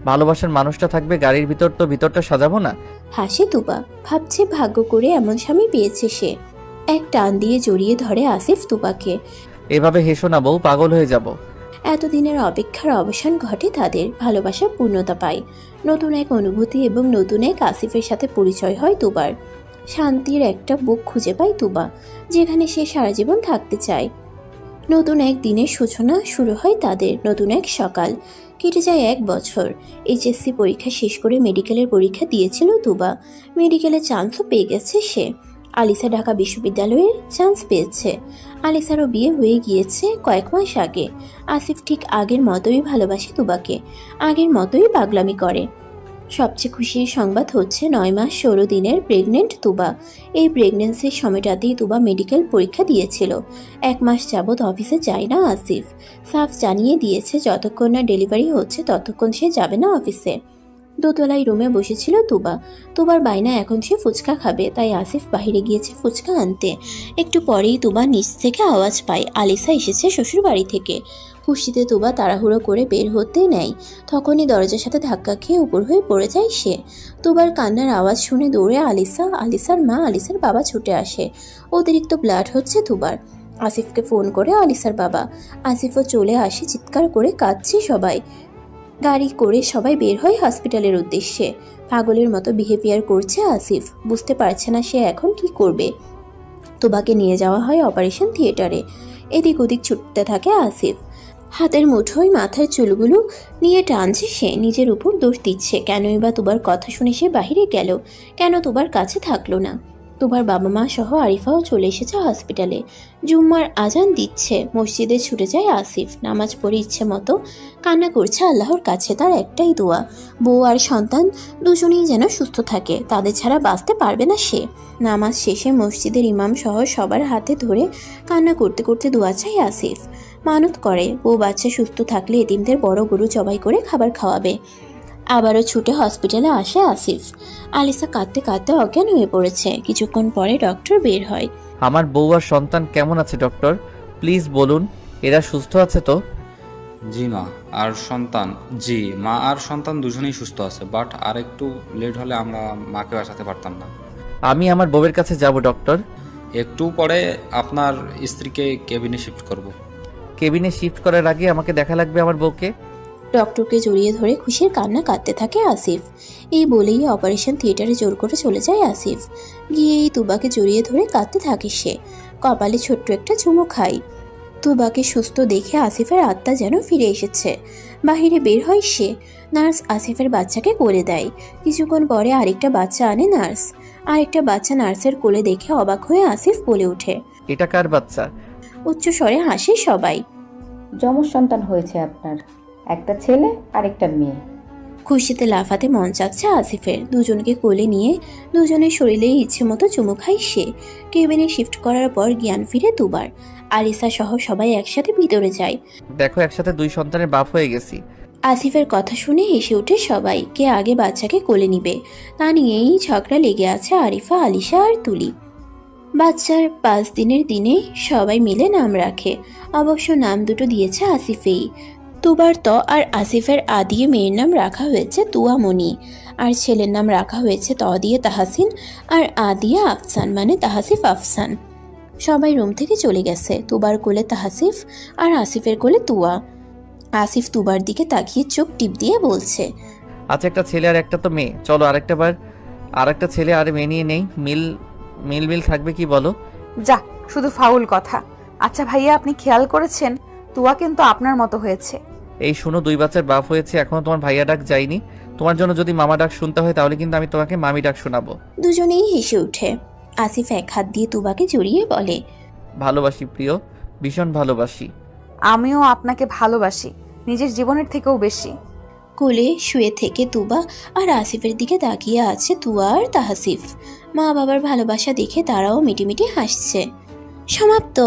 ভালোবাসার মানুষটা থাকবে গাড়ির ভিতর, তো ভিতরটা সাজাবো না? হাসে তুবা, ভাবছে ভাগ্য করে এমন স্বামী পেয়েছে সে। এক টান দিয়ে জড়িয়ে ধরে আসিফ তুবাকে। এভাবে হেসো না বউ, পাগল হয়ে যাব। এতদিনের অপেক্ষার অবসান ঘটে তাদের। ভালোবাসা পূর্ণতা পায়। নতুন এক অনুভূতি এবং নতুন এক আসিফের সাথে পরিচয় হয় তুবার। শান্তির একটা বুক খুঁজে পায় তুবা, যেখানে সে সারা জীবন থাকতে চায়। নতুন এক দিনের সূচনা শুরু হয় তাদের। নতুন এক সকাল। কেটে যায় 1 বছর। HSC পরীক্ষা শেষ করে মেডিকেলের পরীক্ষা দিয়েছিল তুবা। মেডিকেলে চান্সও পেয়ে গেছে সে। আলিসা ঢাকা বিশ্ববিদ্যালয়ের চান্স পেয়েছে। আলিসারও বিয়ে হয়ে গিয়েছে কয়েক মাস আগে। আসিফ ঠিক আগের মতোই ভালোবাসে তুবাকে, আগের মতোই পাগলামি করে। সবচেয়ে খুশির সংবাদ হচ্ছে 9 মাস 16 দিনের প্রেগনেন্ট তুবা। এই প্রেগনেন্সির সময়টাতেই তুবা মেডিকেল পরীক্ষা দিয়েছিল। 1 মাস যাবৎ অফিসে যায় না আসিফ। সাফ জানিয়ে দিয়েছে যতক্ষণ না ডেলিভারি হচ্ছে ততক্ষণ সে যাবে না অফিসে। দোতলায় রুমে বসেছিল তুবা। তুবার বায়না এখন সে ফুচকা খাবে, তাই আসিফ বাইরে গিয়েছে ফুচকা আনতে। একটু পরেই তুবা নিচ থেকে আওয়াজ পায় আলিসা এসেছে শ্বশুর বাড়ি থেকে। খুশিতে তুবা তাড়াহুড়ো করে বের হতে নেয়। তখনই দরজার সাথে ধাক্কা খেয়ে উপর হয়ে পড়ে যায় সে। তুবার কান্নার আওয়াজ শুনে দৌড়ে আলিসার মা, আলিসার বাবা ছুটে আসে। অতিরিক্ত ব্লাড হচ্ছে তুবার। আসিফকে ফোন করে আলিসার বাবা। আসিফও চলে আসে, চিৎকার করে কাঁদছে সবাই। গাড়ি করে সবাই বের হয় হসপিটালের উদ্দেশ্যে। পাগলের মতো বিহেভিয়ার করছে আসিফ। বুঝতে পারছে না সে এখন কি করবে। তুবাকে নিয়ে যাওয়া হয় অপারেশন থিয়েটারে। এদিক ওদিক ছুটতে থাকে আসিফ। হাতের মুঠোয় মাথার চুলগুলো নিয়ে টানছে সে। নিজের উপর দোষ দিচ্ছে। কেনই বা তুবার কথা শুনে সে বাহিরে গেল, কেন তুবার কাছে থাকলো না। তুবার বাবা মা সহ আরিফাও চলে এসেছে হসপিটালে। জুম্মার আজান দিচ্ছে। মসজিদে ছুটে যায় আসিফ। নামাজ পড়ে ইচ্ছে মতো কান্না করছে আল্লাহর কাছে। তার একটাই দোয়া, বউ আর সন্তান দুজনেই যেন সুস্থ থাকে। তাদের ছাড়া বাঁচতে পারবে না সে। নামাজ শেষে মসজিদের ইমাম সহ সবার হাতে ধরে কান্না করতে করতে দোয়া চায় আসিফ। মানত করে বউ বাচ্চা সুস্থ থাকলে এতিমদের বড় গরু জবাই করে খাবার খাওয়াবে। আবারও ছুটে হসপিটালে আসে আসিফ। আলিসা কাঁদতে কাঁদতে অজ্ঞান হয়ে পড়েছে। কিছুক্ষণ পরে ডক্টর বের হয়। আমার বউ আর সন্তান কেমন আছে ডক্টর? প্লিজ বলুন, এরা সুস্থ আছে তো? জি মা আর সন্তান দুজনেই সুস্থ আছে, বাট আর একটু লেট হলে আমরা মাকে বাঁচাতে পারতাম না। আমি আমার বউয়ের কাছে যাব ডক্টর। একটু পরে আপনার স্ত্রীকে কেবিনে শিফট করব। কেবিনে শিফট করার আগে আমাকে দেখা লাগবে আমার বউকে। ডক্টরকে জড়িয়ে ধরে খুশির কান্না কাঁদতে থাকে আসিফ। এই বলেই অপারেশন থিয়েটারে জোর করে চলে যায় আসিফ। গিয়েই তুবাকে জড়িয়ে ধরে কাঁদতে থাকে সে। কপালে ছোট্ট একটা চুমু খায়। তুবাকে সুস্থ দেখে আসিফের আত্মা যেন ফিরে এসেছে। বাহিরে বের হয় সে। নার্স আসিফের বাচ্চাকে কোলে দেয়। কিছুক্ষণ পরে আরেকটা বাচ্চা আনে নার্স। আরেকটা বাচ্চা নার্সের কোলে দেখে অবাক হয়ে আসিফ বলে ওঠে, এটা কার বাচ্চা? উচ্চ স্বরে হাসে সবাই। যমজ সন্তান হয়েছে আপনার, একটা ছেলে আর একটা মেয়ে। খুশিতে লাফাতে মন চাচ্ছে আসিফের। দুজনকে কোলে নিয়ে দুজনের শরীরে ইচ্ছে মতো চুমু খায় সে। কেবিনে শিফট করার পর জ্ঞান ফিরে দুবার। আলিসা সহ সবাই একসাথে ভিতরে যায়। দেখো, একসাথে 2 সন্তানের বাপ হয়ে গেছি। আসিফের কথা শুনে হেসে ওঠে সবাই। কে আগে বাচ্চাকে কোলে নিবে তা নিয়েই ঝগড়া লেগে আছে আরিফা, আলিশা আর তুলি। বাচ্চার 5 দিনের দিনে সবাই মিলে নাম রাখে। অবশ্য নাম দুটো দিয়েছে আসিফেই। তুবার ত আর আসিফের আ দিয়ে মেয়ের নাম রাখা হয়েছে তুয়ামণি, আর ছেলের নাম রাখা হয়েছে ত দিয়ে তাহাসিন, আর আ দিয়ে আফসান, মানে তাহাসিফ আফসান। সবাই রুম থেকে চলে গেছে। তুবার কোলে তাহাসিফ আর আসিফের কোলে তুয়া। আসিফ তুবার দিকে তাকিয়ে চোখ টিপ দিয়ে বলছে, আচ্ছা, একটা ছেলে আর একটা তো মেয়ে, চলো আরেকটা ছেলে আর মেয়ে নিয়ে নেই। মিল থাকবে কি বলো? যা, শুধু ফাউল কথা। আচ্ছা ভাইয়া, আপনি খেয়াল করেছেন তুয়া কিন্তু আপনার মতো হয়েছে। এই শোনো, 2 বাচ্চার বাপ হয়েছে, এখনো তোমার ভাইয়া ডাক যায়নি। তোমার জন্য যদি মামা ডাক শুনতে হয় তাহলে কিন্তু আমি তোমাকে মামি ডাক শোনাবো। দুজনেই হেসে ওঠে। আসিফ এক হাত দিয়ে তুবাকে জড়িয়ে বলে, ভালোবাসি প্রিয়, ভীষণ ভালোবাসি। আমিও আপনাকে ভালোবাসি, নিজের জীবনের থেকেও বেশি। কোলে শুয়ে থেকে তুবা আর আসিফের দিকে তাকিয়ে আছে তুয়া আর তাহাসিফ। মা বাবার ভালোবাসা দেখে তারাও মিটিমিটি হাসছে। সমাপ্ত।